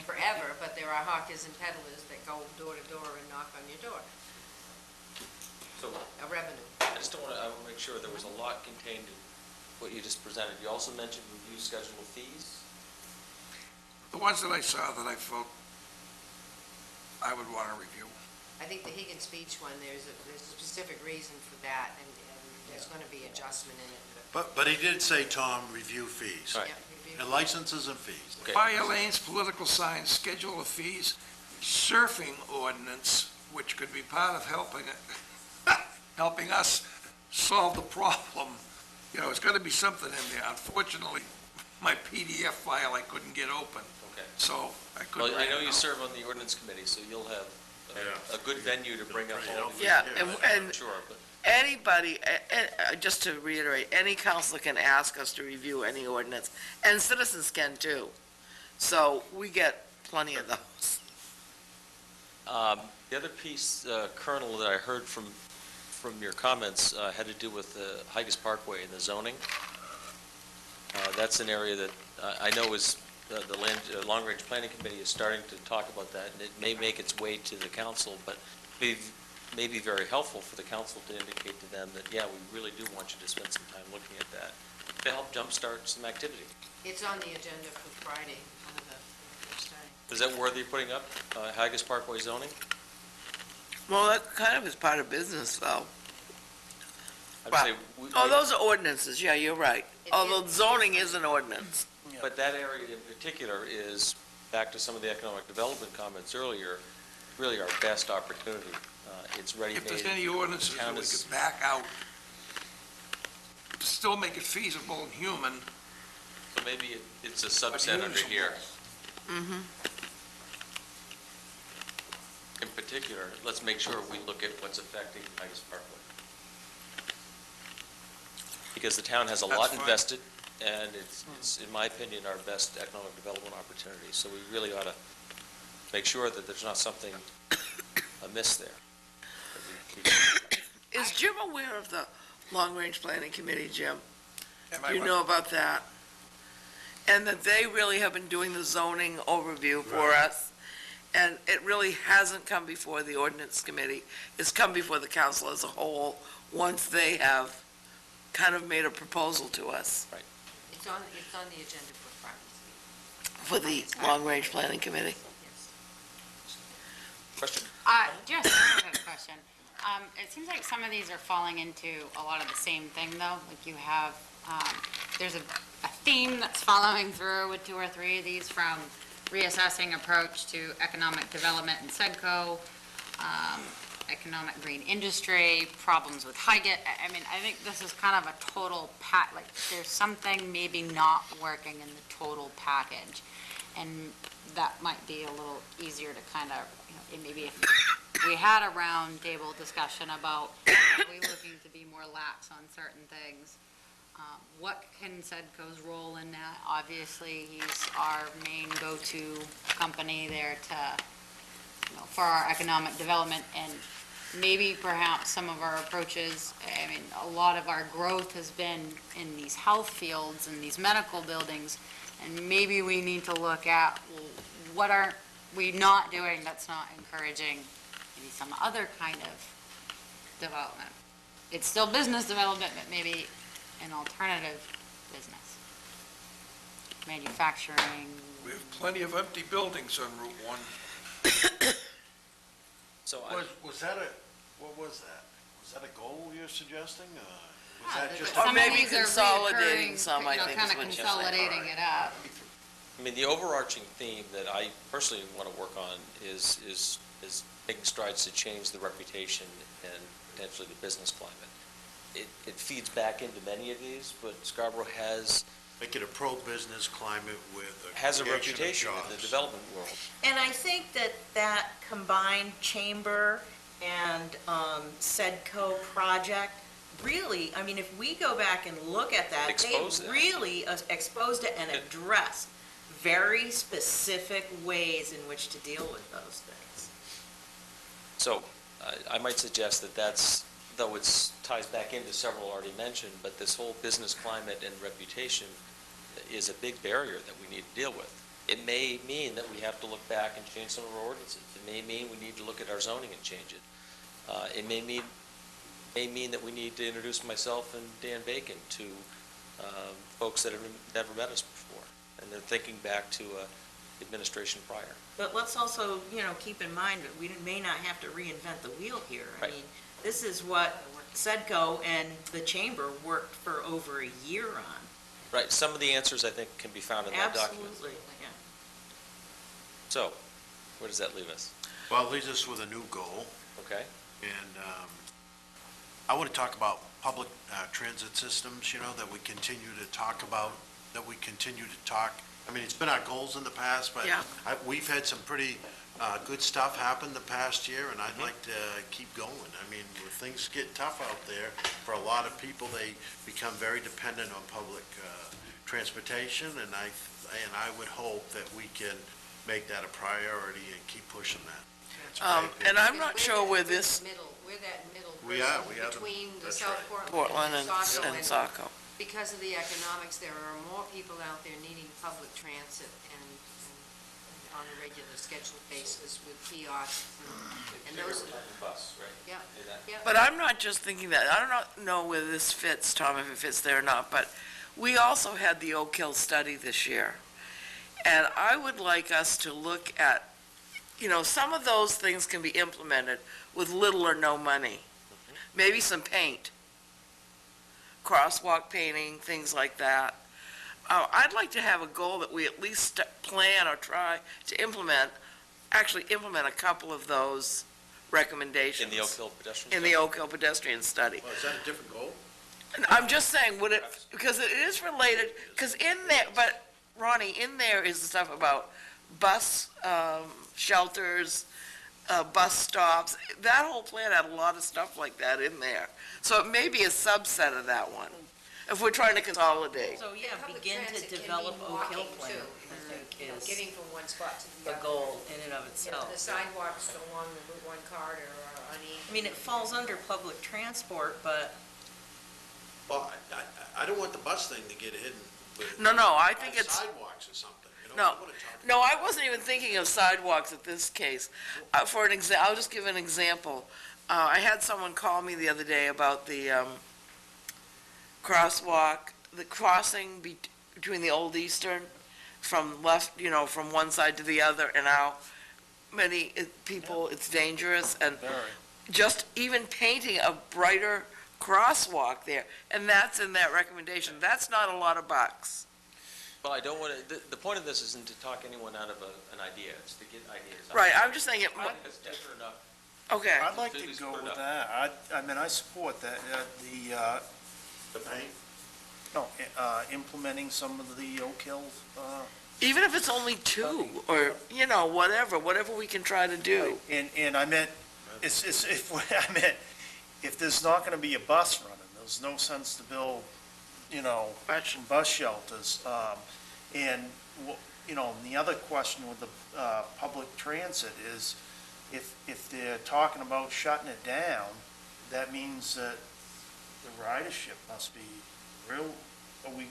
Speaker 4: forever, but there are hawkers and peddlers that go door to door and knock on your door.
Speaker 2: So
Speaker 4: A revenue.
Speaker 2: I just don't want to, I want to make sure there was a lot contained in what you just presented. You also mentioned review schedule of fees.
Speaker 7: The ones that I saw that I felt I would want to review.
Speaker 4: I think the Higgins Beach one, there's a specific reason for that, and there's going to be adjustment in it.
Speaker 1: But he did say, Tom, review fees.
Speaker 2: Right.
Speaker 4: Yeah,
Speaker 1: And licenses and fees.
Speaker 2: Okay.
Speaker 7: Fire lanes, political signs, schedule of fees, surfing ordinance, which could be part of helping us solve the problem. It's got to be something in there. Unfortunately, my PDF file I couldn't get open,
Speaker 2: Okay.
Speaker 7: so I couldn't.
Speaker 2: Well, I know you serve on the ordinance committee, so you'll have a good venue to bring up all of
Speaker 3: Yeah,
Speaker 2: your,
Speaker 3: and
Speaker 2: sure, but
Speaker 3: anybody, just to reiterate, any council can ask us to review any ordinance, and citizens can too. So we get plenty of those.
Speaker 2: the other piece, Colonel, that I heard from your comments had to do with the Higas Parkway and the zoning. That's an area that I know is, the Long Range Planning Committee is starting to talk about that, and it may make its way to the council, but may be very helpful for the council to indicate to them that, yeah, we really do want you to spend some time looking at that to help jumpstart some activity.
Speaker 4: It's on the agenda for Friday, one of the first time.
Speaker 2: Is that worthy of putting up, Higas Parkway zoning?
Speaker 3: Well, that kind of is part of business, though.
Speaker 2: I'd
Speaker 3: Well,
Speaker 2: say
Speaker 3: those are ordinances, yeah, you're right.
Speaker 4: It
Speaker 3: Although
Speaker 4: is-
Speaker 3: zoning is an ordinance.
Speaker 2: But that area in particular is, back to some of the economic development comments earlier, really our best opportunity. It's ready-made.
Speaker 7: If there's any ordinances that
Speaker 2: Town
Speaker 7: we
Speaker 2: is-
Speaker 7: could back out still make it feasible and human.
Speaker 2: So maybe it's a subset under here. In particular, let's make sure we look at what's affecting Titus Parkway. Because the town has a lot
Speaker 7: That's fine.
Speaker 2: invested, and it's, in my opinion, our best economic development opportunity. So we really ought to make sure that there's not something amiss there.
Speaker 3: Is Jim aware of the long-range planning committee, Jim?
Speaker 7: Am I
Speaker 3: You know about that? And that they really have been doing the zoning overview for us, and it really hasn't come before the ordinance committee. It's come before the council as a whole, once they have kind of made a proposal to us
Speaker 4: It's on the agenda for Friday's meeting.
Speaker 3: for the long-range planning committee.
Speaker 4: Yes.
Speaker 2: Question?
Speaker 6: Just a quick question. It seems like some of these are falling into a lot of the same thing, though. Like you have, there's a theme that's following through with 2 or 3 of these, from reassessing approach to economic development in SEDCO, economic green industry, problems with Highgate. I mean, I think this is kind of a total like, there's something maybe not working in the total package. And that might be a little easier to kind of, maybe if we had a round table discussion about, are we looking to be more lax on certain things? What can SEDCO's role in that? Obviously, he's our main go-to company there to, for our economic development, and maybe perhaps some of our approaches, I mean, a lot of our growth has been in these health fields and these medical buildings, and maybe we need to look at, well, what are we not doing that's not encouraging maybe some other kind of development? It's still business development, but maybe an alternative business. Manufacturing.
Speaker 7: We have plenty of empty buildings on Route 1.
Speaker 2: So
Speaker 1: Was that what was that? Was that a goal you're suggesting? Was that just?
Speaker 3: Or
Speaker 6: Some of
Speaker 3: maybe
Speaker 6: these are
Speaker 3: consolidating
Speaker 6: reoccurring,
Speaker 3: some, I think is
Speaker 6: kind of
Speaker 3: what you're saying.
Speaker 6: consolidating it up.
Speaker 2: I mean, the overarching theme that I personally want to work on is making strides to change the reputation and potentially the business climate. It feeds back into many of these, but Scarborough has
Speaker 1: Make it a pro-business climate with a
Speaker 2: a
Speaker 1: creation of
Speaker 2: reputation in the
Speaker 1: jobs.
Speaker 2: development world.
Speaker 5: And I think that combined chamber and SEDCO project, really, I mean, if we go back and look at that,
Speaker 2: Expose
Speaker 5: they
Speaker 2: that.
Speaker 5: really exposed it and addressed very specific ways in which to deal with those things.
Speaker 2: So I might suggest that that's, though it ties back into several already mentioned, but this whole business climate and reputation is a big barrier that we need to deal with. It may mean that we have to look back and change some of our ordinances. It may mean we need to look at our zoning and change it. It may mean that we need to introduce myself and Dan Bacon to folks that have never met us before, and they're thinking back to administration prior.
Speaker 5: But let's also, keep in mind that we may not have to reinvent the wheel here. I
Speaker 2: Right.
Speaker 5: mean, this is what SEDCO and the chamber worked for over a year on.
Speaker 2: Right, some of the answers, I think, can be found in that document.
Speaker 5: Absolutely, yeah.
Speaker 2: So, where does that leave us?
Speaker 1: Well, it leaves us with a new goal,
Speaker 2: Okay?
Speaker 1: and I want to talk about public transit systems, that we continue to talk about, I mean, it's been our goals in the past, but
Speaker 3: Yeah.
Speaker 1: we've had some pretty good stuff happen the past year, and I'd like to keep going. I mean, when things get tough out there, for a lot of people, they become very dependent on public transportation, and I would hope that we can make that a priority and keep pushing that. That's my opinion.
Speaker 3: And I'm not sure where this,
Speaker 4: We're that middle
Speaker 1: We are
Speaker 4: person
Speaker 1: the-
Speaker 4: between the
Speaker 1: that's
Speaker 4: South
Speaker 1: right.
Speaker 3: Portland and
Speaker 4: Saco
Speaker 3: Saco.
Speaker 4: because of the economics, there are more people out there needing public transit and on a regular scheduled basis with kiosks and those,
Speaker 2: Bus, right?
Speaker 4: yeah, yeah.
Speaker 3: But I'm not just thinking that. I don't know whether this fits, Tom, if it fits there or not, but we also had the Oak Hill study this year. And I would like us to look at, some of those things can be implemented with little or no money. Maybe some paint, crosswalk painting, things like that. I'd like to have a goal that we at least plan or try to actually implement a couple of those recommendations.
Speaker 2: In the Oak Hill pedestrian.
Speaker 3: In the Oak Hill pedestrian study.
Speaker 1: Well, is that a different goal?
Speaker 3: I'm just saying, would it, because it is related, because in there, but Ronnie, in there is the stuff about bus shelters, bus stops. That whole plan had a lot of stuff like that in there. So it may be a subset of that one, if we're trying to consolidate.
Speaker 5: So, yeah,
Speaker 4: Public
Speaker 5: begin to
Speaker 4: transit can
Speaker 5: develop
Speaker 4: mean
Speaker 5: Oak Hill
Speaker 4: walking,
Speaker 5: plan,
Speaker 4: too.
Speaker 5: I think
Speaker 4: You know,
Speaker 5: is
Speaker 4: getting from one spot to the
Speaker 5: the
Speaker 4: other.
Speaker 5: goal in and of
Speaker 4: You know,
Speaker 5: itself.
Speaker 4: the sidewalks along the Route 1 corridor are uneven.
Speaker 5: I mean, it falls under public transport, but
Speaker 1: Well, I don't want the bus thing to get hidden with.
Speaker 3: No, I think it's,
Speaker 1: Sidewalks or something, you know?
Speaker 3: No.
Speaker 1: I wanna talk-
Speaker 3: no, I wasn't even thinking of sidewalks at this case. For an I'll just give an example. I had someone call me the other day about the crosswalk, the crossing between the Old Eastern from left, from one side to the other, and how many people, it's dangerous, and
Speaker 8: Very.
Speaker 3: just even painting a brighter crosswalk there, and that's in that recommendation. That's not a lot of bucks.
Speaker 2: Well, I don't want to, the point of this isn't to talk anyone out of an idea, it's to get ideas.
Speaker 3: Right, I'm just saying it,
Speaker 2: It's different enough.
Speaker 3: okay.
Speaker 8: I'd like to
Speaker 2: Completely
Speaker 8: go
Speaker 2: split
Speaker 8: with
Speaker 2: up.
Speaker 8: that. I mean, I support that,
Speaker 1: The paint?
Speaker 8: implementing some of the Oak Hill,
Speaker 3: Even if it's only two, or, whatever we can try to do.
Speaker 8: and I meant, I meant, if there's not gonna be a bus running, there's no sense to build,
Speaker 3: Gotcha.
Speaker 8: bus shelters. And, the other question with the, public transit is, if they're talking about shutting it down, that means that the ridership must be real, we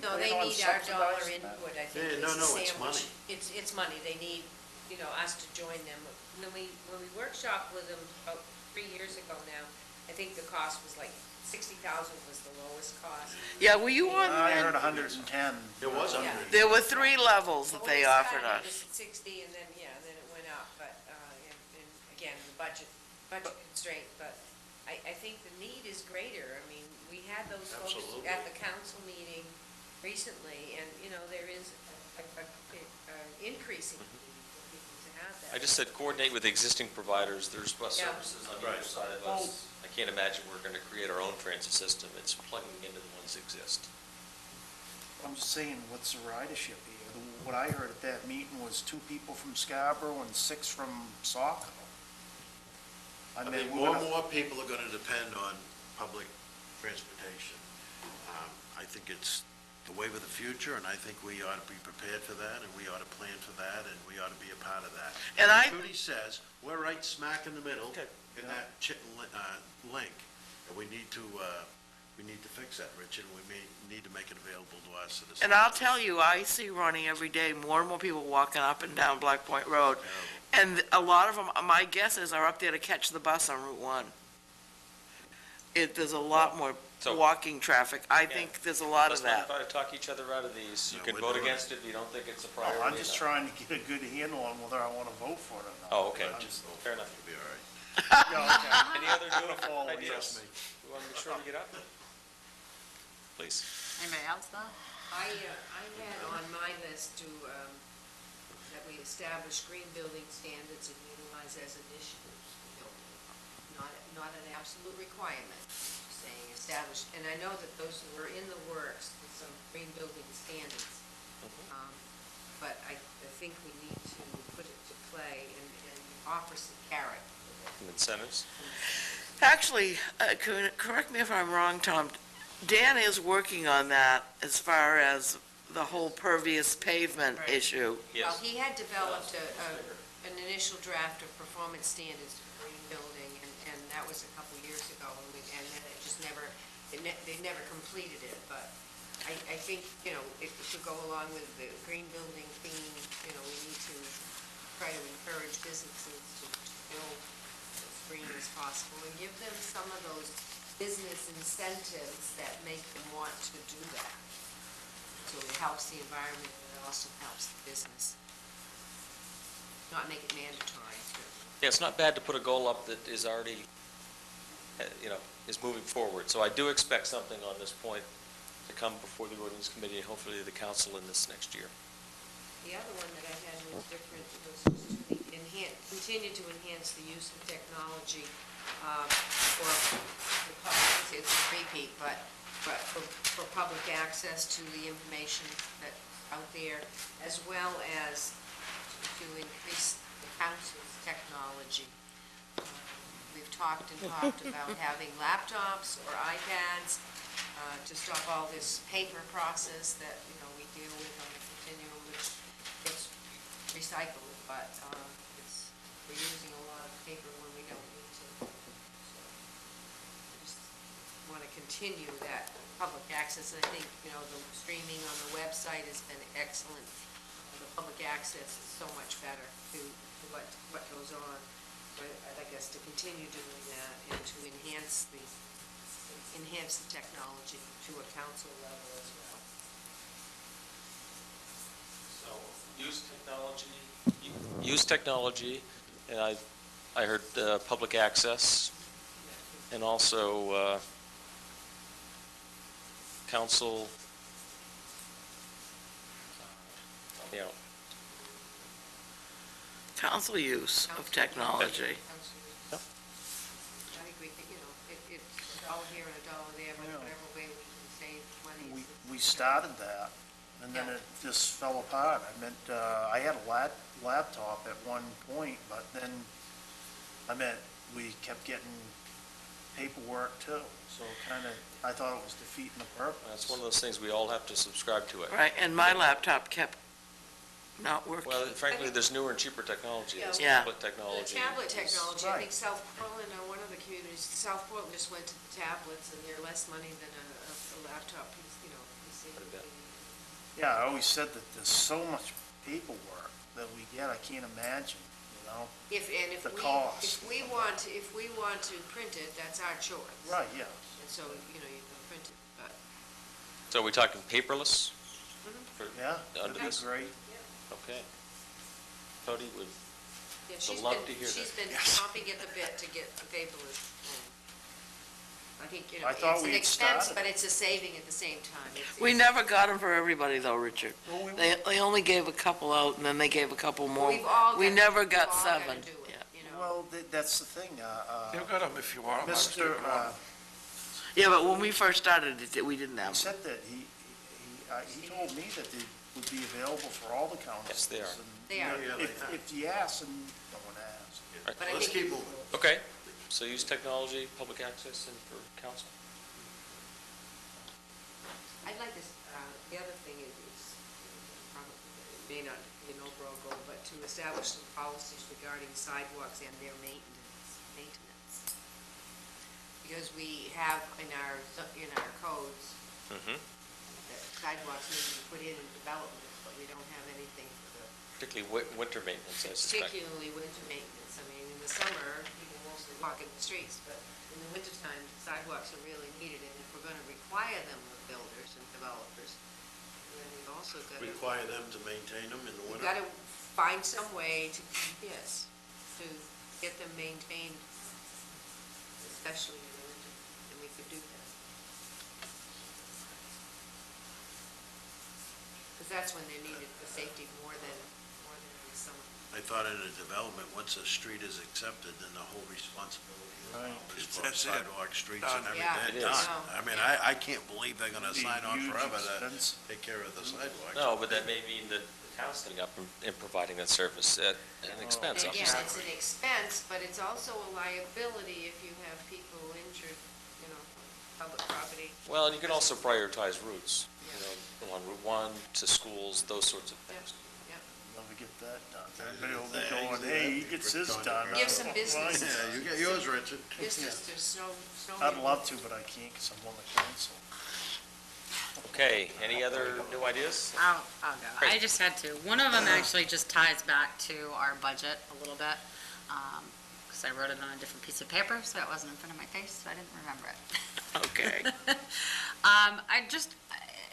Speaker 4: No,
Speaker 8: plan
Speaker 4: they
Speaker 8: on
Speaker 4: need our dollar
Speaker 8: subsidizing that?
Speaker 4: input, I think,
Speaker 1: Yeah,
Speaker 4: is
Speaker 1: no,
Speaker 4: the
Speaker 1: no, it's
Speaker 4: sandwich.
Speaker 1: money.
Speaker 4: It's money, they need, us to join them. When we workshopped with them about 3 years ago now, I think the cost was like 60,000 was the lowest cost.
Speaker 3: Yeah, were you on?
Speaker 8: I heard 110.
Speaker 1: It was
Speaker 4: Yeah.
Speaker 1: under.
Speaker 3: There were 3 levels that they offered
Speaker 4: Well, we
Speaker 3: us.
Speaker 4: started at 60, and then, then it went up, but, and again, the budget constraint, but I think the need is greater. I mean, we had those folks
Speaker 1: Absolutely.
Speaker 4: at the council meeting recently, and, there is an increasing need for people to have that.
Speaker 2: I just said coordinate with existing providers, there's bus
Speaker 4: Yeah.
Speaker 2: services on
Speaker 1: Right.
Speaker 2: either side of us. I can't imagine we're going to create our own transit system, it's plugging into the ones that exist.
Speaker 8: I'm just saying, what's the ridership here? What I heard at that meeting was 2 people from Scarborough and 6 from Saco.
Speaker 1: I
Speaker 8: mean,
Speaker 1: mean,
Speaker 8: we're
Speaker 1: more and
Speaker 8: gonna-
Speaker 1: more people are gonna depend on public transportation. I think it's the wave of the future, and I think we ought to be prepared for that, and we ought to plan for that, and we ought to be a part of that.
Speaker 3: And I-
Speaker 1: Judy says, we're right smack in the middle
Speaker 2: Okay.
Speaker 1: in that link, and we need to fix that, Richard, and we may need to make it available to our citizens.
Speaker 3: And I'll tell you, I see Ronnie every day, more and more people walking up and down Black Point Road. And a lot of them, my guess is, are up there to catch the bus on Route 1. There's a lot more
Speaker 2: So-
Speaker 3: walking traffic. I think there's a lot of
Speaker 2: Let's not
Speaker 3: that.
Speaker 2: try to talk each other out of these. You
Speaker 1: No,
Speaker 2: can
Speaker 1: we're
Speaker 2: vote
Speaker 1: doing
Speaker 2: against it if you don't think it's a
Speaker 8: No,
Speaker 2: priority.
Speaker 8: I'm just
Speaker 2: enough.
Speaker 8: trying to get a good handle on whether I want to vote for it or not.
Speaker 2: Oh, okay,
Speaker 8: I'm just-
Speaker 2: fair enough.
Speaker 1: It'll be all right.
Speaker 8: Yeah,
Speaker 2: Any other new
Speaker 8: follow,
Speaker 2: ideas? We want to make sure we get up? Please.
Speaker 6: Anybody else though?
Speaker 4: I had on my list that we establish green building standards and utilize as initiatives. Not an absolute requirement, saying establish, and I know that those were in the works, with some green building standards. But I think we need to put it to play and offer some carrot.
Speaker 2: And incentives?
Speaker 3: Actually, correct me if I'm wrong, Tom, Dan is working on that as far as the whole pervious pavement
Speaker 5: Right.
Speaker 3: issue.
Speaker 4: Well,
Speaker 2: Yes.
Speaker 4: he had developed an initial draft of performance standards for green building, and that was a couple years ago, and then it just never, they never completed it, but I think, if to go along with the green building theme, we need to try to encourage businesses to build as green as possible, and give them some of those business incentives that make them want to do that. So it helps the environment, and it also helps the business. Not make it mandatory, certainly.
Speaker 2: Yeah, it's not bad to put a goal up that is already, is moving forward. So I do expect something on this point to come before the ordinance committee, and hopefully the council in this next year.
Speaker 4: The other one that I had was different, was to continue to enhance the use of technology for the public, it's a repeat, but for public access to the information that's out there, as well as to increase the council's technology. We've talked about having laptops or iPads to stop all this paper process that, we deal with on the continuum, which gets recycled, but we're using a lot of paper when we don't need to. So I just want to continue that public access. I think, the streaming on the website has been excellent. The public access is so much better to what goes on. But I'd like us to continue doing that and to enhance the technology to a council level as well.
Speaker 2: So, use technology, and I heard public access, and also council,
Speaker 3: Council use of technology.
Speaker 2: Yep.
Speaker 4: I agree, it's a dollar here and a dollar there, but whatever way we can save money.
Speaker 8: We started that, and then it just fell apart. I had a laptop at one point, but then, we kept getting paperwork too, so I thought it was defeating the purpose.
Speaker 2: That's one of those things, we all have to subscribe to it.
Speaker 3: Right, and my laptop kept not working.
Speaker 2: Well, frankly, there's newer and cheaper technology, it's
Speaker 3: Yeah.
Speaker 2: tablet technology.
Speaker 4: The tablet technology, I
Speaker 8: Right.
Speaker 4: think South Portland, one of the communities, South Portland just went to the tablets, and they're less money than a laptop piece, PC.
Speaker 2: Quite a bit.
Speaker 8: Yeah, I always said that there's so much paperwork that we get, I can't imagine,
Speaker 4: If
Speaker 8: the cost.
Speaker 4: if we want to print it, that's our choice.
Speaker 8: Right, yeah.
Speaker 4: And so, you can print it, but.
Speaker 2: So are we talking paperless?
Speaker 8: Yeah,
Speaker 2: Under
Speaker 8: that'd be
Speaker 2: this?
Speaker 8: great.
Speaker 2: Okay. Cody would,
Speaker 4: Yeah,
Speaker 2: love to hear
Speaker 4: she's
Speaker 2: that.
Speaker 4: been chomping at the bit to get the paperless. I think,
Speaker 8: I thought
Speaker 4: it's an
Speaker 8: we had
Speaker 4: expense,
Speaker 8: started.
Speaker 4: but it's a saving at the same time.
Speaker 3: We never got them for everybody though, Richard.
Speaker 8: Well, we
Speaker 3: They only gave a couple out, and then they gave a couple more.
Speaker 4: We've all
Speaker 3: We
Speaker 4: gotta-
Speaker 3: never
Speaker 4: we've
Speaker 3: got
Speaker 4: all gotta
Speaker 3: 7.
Speaker 4: do it,
Speaker 3: Yeah.
Speaker 8: Well, that's the thing,
Speaker 7: They've got them if you want them.
Speaker 8: Mr.,
Speaker 3: Yeah, but when we first started it, we didn't
Speaker 8: he
Speaker 3: have them.
Speaker 8: said that he told me that they would be available for all the counties.
Speaker 2: Yes, they are.
Speaker 8: And,
Speaker 4: They are.
Speaker 1: Yeah, they
Speaker 8: If you ask, and no one asks.
Speaker 4: But I
Speaker 1: Let's
Speaker 4: think
Speaker 1: keep moving.
Speaker 2: okay, so use technology, public access, and for council.
Speaker 4: I'd like this, the other thing is probably, it may not be an overall goal, but to establish some policies regarding sidewalks and their maintenance. Because we have in our codes
Speaker 2: Mm-hmm.
Speaker 4: that sidewalks need to be put in development, but we don't have anything for the,
Speaker 2: Particularly winter maintenance, I suspect.
Speaker 4: particularly winter maintenance. I mean, in the summer, people mostly walk in the streets, but in the wintertime, sidewalks are really needed, and if we're gonna require them of builders and developers, then we've also gotta.
Speaker 1: Require them to maintain them in the
Speaker 4: We've
Speaker 1: winter?
Speaker 4: got to find some way to, yes, to get them maintained, especially in the winter, and we could do that. Because that's when they're needed for safety more than in the summer.
Speaker 1: I thought in a development, once a street is accepted, then the whole responsibility is for
Speaker 7: That's it.
Speaker 1: sidewalk, streets and
Speaker 7: Done.
Speaker 4: Yeah,
Speaker 1: everything.
Speaker 2: it is.
Speaker 1: Done. I mean, I can't believe they're gonna
Speaker 8: Be
Speaker 1: sign on
Speaker 8: huge
Speaker 1: forever to
Speaker 8: expense.
Speaker 1: take care of the sidewalks.
Speaker 2: No, but that may mean that the town's setting up and providing that service at an expense,
Speaker 4: And
Speaker 2: obviously.
Speaker 4: again, it's an expense, but it's also a liability if you have people injured, public property.
Speaker 2: Well, and you can also prioritize routes, along Route 1 to schools, those sorts of things.
Speaker 8: Never get that done. Everybody will be going, hey, he gets his done.
Speaker 4: Give some business.
Speaker 1: Yeah, you get yours, Richard.
Speaker 4: Business to snow.
Speaker 8: I'd love to, but I can't because I'm on the council.
Speaker 2: Okay, any other new ideas?
Speaker 6: I'll go. I just had to. One of them actually just ties back to our budget a little bit, because I wrote it on a different piece of paper, so it wasn't in front of my face, so I didn't remember it.
Speaker 3: Okay.
Speaker 6: I just,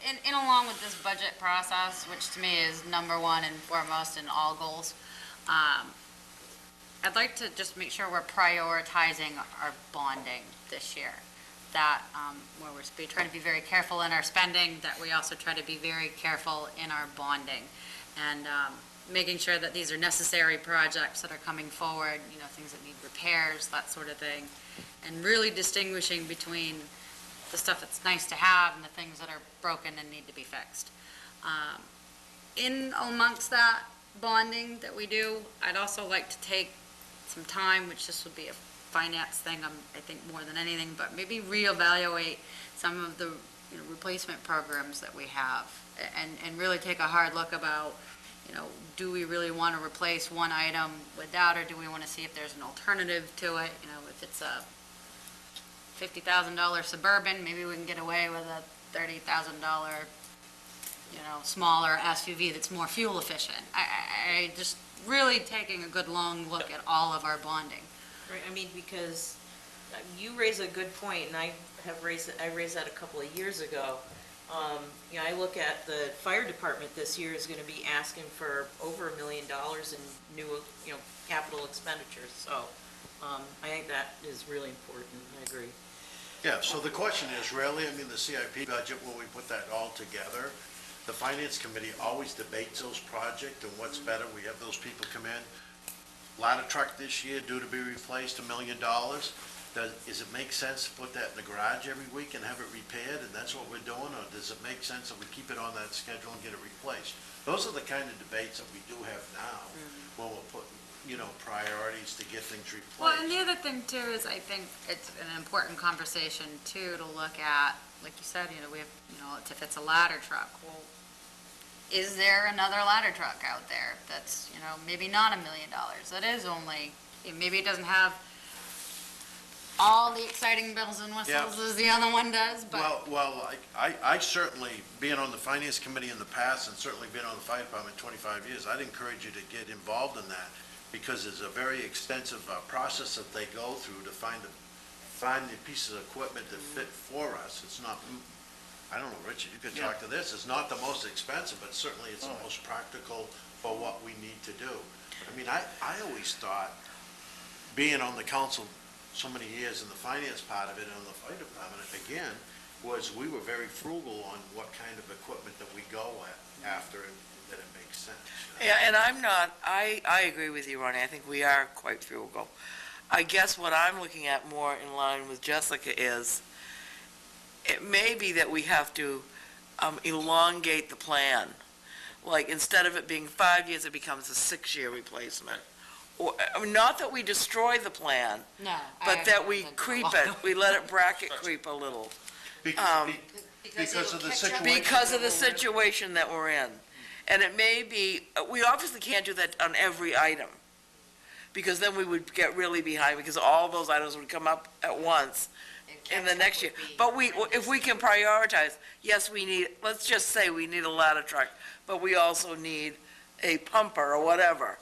Speaker 6: in along with this budget process, which to me is number one and foremost in all goals, I'd like to just make sure we're prioritizing our bonding this year. That, where we're trying to be very careful in our spending, that we also try to be very careful in our bonding. And making sure that these are necessary projects that are coming forward, things that need repairs, that sort of thing, and really distinguishing between the stuff that's nice to have and the things that are broken and need to be fixed. In amongst that bonding that we do, I'd also like to take some time, which this would be a finance thing, I think more than anything, but maybe reevaluate some of the replacement programs that we have and really take a hard look about, do we really want to replace one item with that, or do we want to see if there's an alternative to it? If it's a $50,000 Suburban, maybe we can get away with a $30,000, smaller SUV that's more fuel efficient. I just really taking a good long look at all of our bonding.
Speaker 5: Right, I mean, because you raise a good point, and I raised that a couple of years ago. I look at the fire department this year is gonna be asking for over $1 million in new, capital expenditures, so, I think that is really important, I agree.
Speaker 1: Yeah, so the question is really, the CIP budget, when we put that all together, the finance committee always debates those projects and what's better. We have those people come in. Ladder truck this year due to be replaced, $1 million. Does it make sense to put that in the garage every week and have it repaired, and that's what we're doing, or does it make sense that we keep it on that schedule and get it replaced? Those are the kind of debates that we do have now, when we're putting, priorities to get things replaced.
Speaker 6: Well, and the other thing too is I think it's an important conversation too to look at, like you said, we have, if it's a ladder truck, well, is there another ladder truck out there that's, maybe not $1 million, that is only, maybe it doesn't have all the exciting bells and whistles as the other one does, but.
Speaker 1: Well, I certainly, being on the finance committee in the past and certainly being on the fire department 25 years, I'd encourage you to get involved in that, because it's a very extensive process that they go through to find the pieces of equipment that fit for us. It's not, I don't know, Richard, you could talk to this, it's not the most expensive, but certainly it's the most practical for what we need to do. I always thought, being on the council so many years in the finance part of it and on the fire department, again, was we were very frugal on what kind of equipment that we go after, and that it makes sense.
Speaker 3: Yeah, and I agree with you, Ronnie, I think we are quite frugal. I guess what I'm looking at more in line with Jessica is, it may be that we have to elongate the plan. Like, instead of it being 5 years, it becomes a 6-year replacement. Or, not that we destroy the plan,
Speaker 6: No.
Speaker 3: but that we creep it, we let it bracket creep a little.
Speaker 1: Because of the situation.
Speaker 3: Because of the situation that we're in. And it may be, we obviously can't do that on every item, because then we would get really behind, because all those items would come up at once in the next year. But if we can prioritize, yes, let's just say we need a ladder truck, but we also need a pumper or whatever.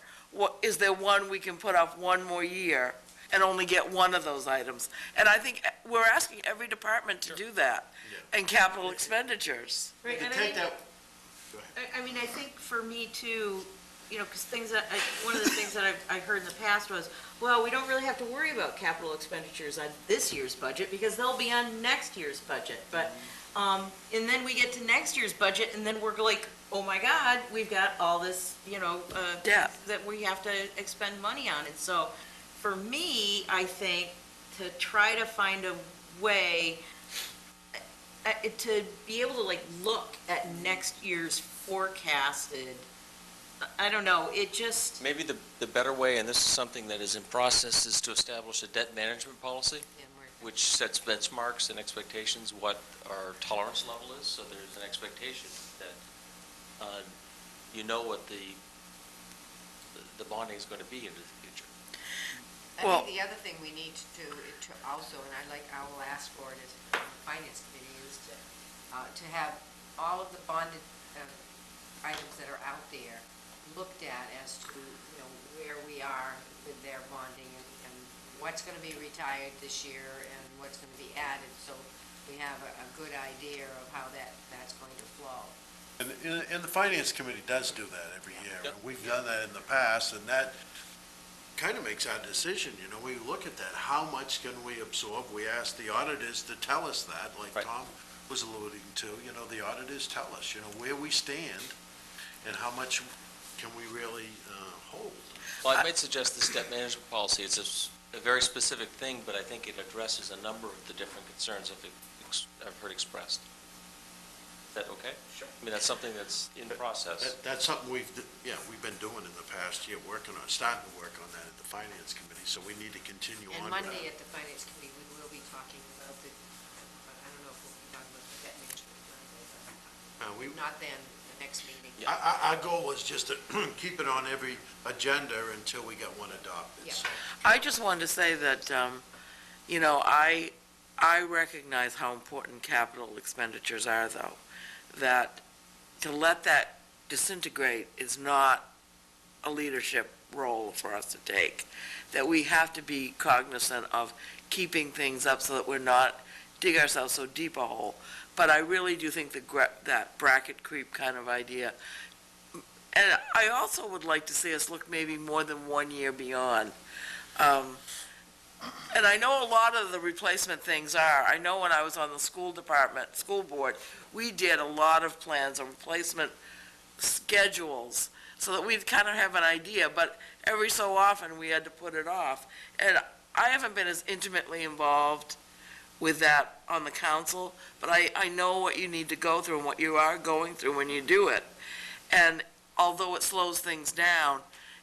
Speaker 3: Is there one we can put off one more year and only get one of those items? And I think we're asking every department to do that, and capital expenditures.
Speaker 5: Right,
Speaker 1: You
Speaker 5: and
Speaker 1: can take that, go ahead.
Speaker 5: I think for me too, because one of the things that I heard in the past was, well, we don't really have to worry about capital expenditures on this year's budget because they'll be on next year's budget. But, and then we get to next year's budget and then we're like, oh my God, we've got all this, that we have to expend money on. And so for me, I think to try to find a way to be able to look at next year's forecasted, I don't know, it just.
Speaker 2: Maybe the better way, and this is something that is in process, is to establish a debt management policy, which sets benchmarks and expectations, what our tolerance level is, so there's an expectation that what the bonding is going to be into the future.
Speaker 4: I think the other thing we need to also, and I will ask for it as the finance committee, is to have all of the bonded items that are out there looked at as to, where we are with their bonding and what's going to be retired this year and what's going to be added, so we have a good idea of how that's going to flow.
Speaker 1: And the finance committee does do that every year.
Speaker 2: Yep.
Speaker 1: We've done that in the past, and that kind of makes our decision, we look at that, how much can we absorb? We ask the auditors to tell us that, like
Speaker 2: Right.
Speaker 1: Tom was alluding to, the auditors tell us, where we stand and how much can we really hold?
Speaker 2: Well, I might suggest the step management policy. It's a very specific thing, but I think it addresses a number of the different concerns I've heard expressed. Is that okay? Sure. I mean, that's something that's in process.
Speaker 1: That's something we've been doing in the past year, starting to work on that at the Finance Committee, so we need to continue
Speaker 4: And
Speaker 1: on with that.
Speaker 4: Monday at the Finance Committee, we will be talking about I don't know if we'll be talking about the debt management Monday, but not then, the next meeting.
Speaker 2: Yeah.
Speaker 1: Our goal is just to keep it on every agenda until we get one adopted.
Speaker 4: Yeah.
Speaker 1: So,
Speaker 3: I just wanted to say that, I recognize how important capital expenditures are, though, that to let that disintegrate is not a leadership role for us to take, that we have to be cognizant of keeping things up so that we're not dig ourselves so deep a hole. But I really do think that bracket creep kind of idea, and I also would like to see us look maybe more than 1 year beyond. And I know a lot of the replacement things are, I know when I was on the school board, we did a lot of plans of replacement schedules, so that we'd kind of have an idea, but every so often we had to put it off. And I haven't been as intimately involved with that on the council, but I know what you need to go through and what you are going through when you do it. And although it slows things down,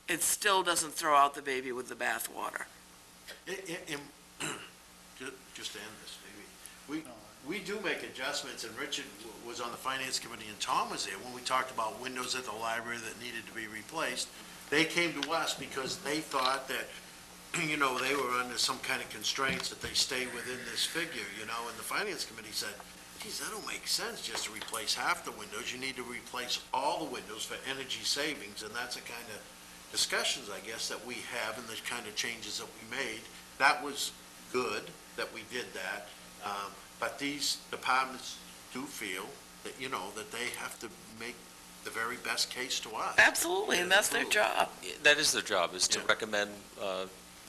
Speaker 3: it still doesn't throw out the baby with the bathwater.
Speaker 1: Just to end this, maybe, we do make adjustments, and Richard was on the Finance Committee, and Tom was there, when we talked about windows at the library that needed to be replaced. They came to us because they thought that, they were under some kind of constraints that they stay within this figure, and the Finance Committee said, geez, that don't make sense just to replace half the windows. You need to replace all the windows for energy savings, and that's the kind of discussions, I guess, that we have and the kind of changes that we made. That was good that we did that, but these departments do feel that, that they have to make the very best case to us.
Speaker 3: Absolutely, and that's their job.
Speaker 2: That is their job, is to
Speaker 1: Yeah.
Speaker 2: recommend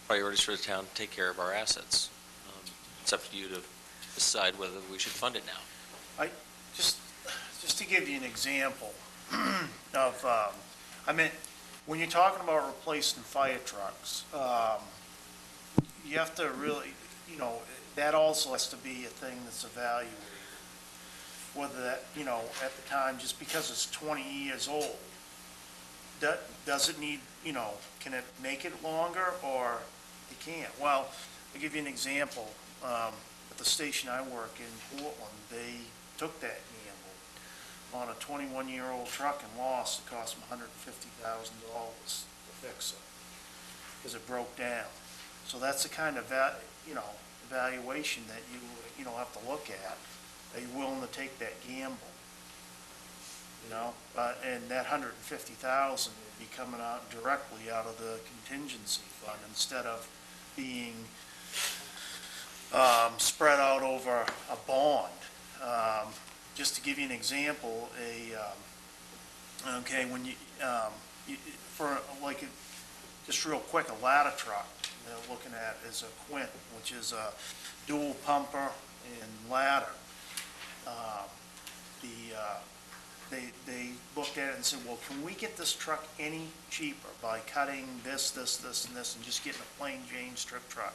Speaker 2: priorities for the town, to take care of our assets. It's up to you to decide whether we should fund it now.
Speaker 8: Just to give you an example of, when you're talking about replacing fire trucks, you have to really, that also has to be a thing that's evaluated. Whether that, at the time, just because it's 20 years old, does it need, can it make it longer, or it can't? Well, I'll give you an example. At the station I work in Portland, they took that gamble on a 21-year-old truck and lost. It cost them $150,000 to fix it because it broke down. So that's the kind of evaluation that you have to look at. Are you willing to take that gamble? And that $150,000 would be coming out directly out of the contingency fund instead of being spread out over a bond. Just to give you an example, when just real quick, a ladder truck they're looking at is a Quint, which is a dual pumper and ladder. They looked at it and said, well, can we get this truck any cheaper by cutting this, and this, and just getting a plain Jane strip truck?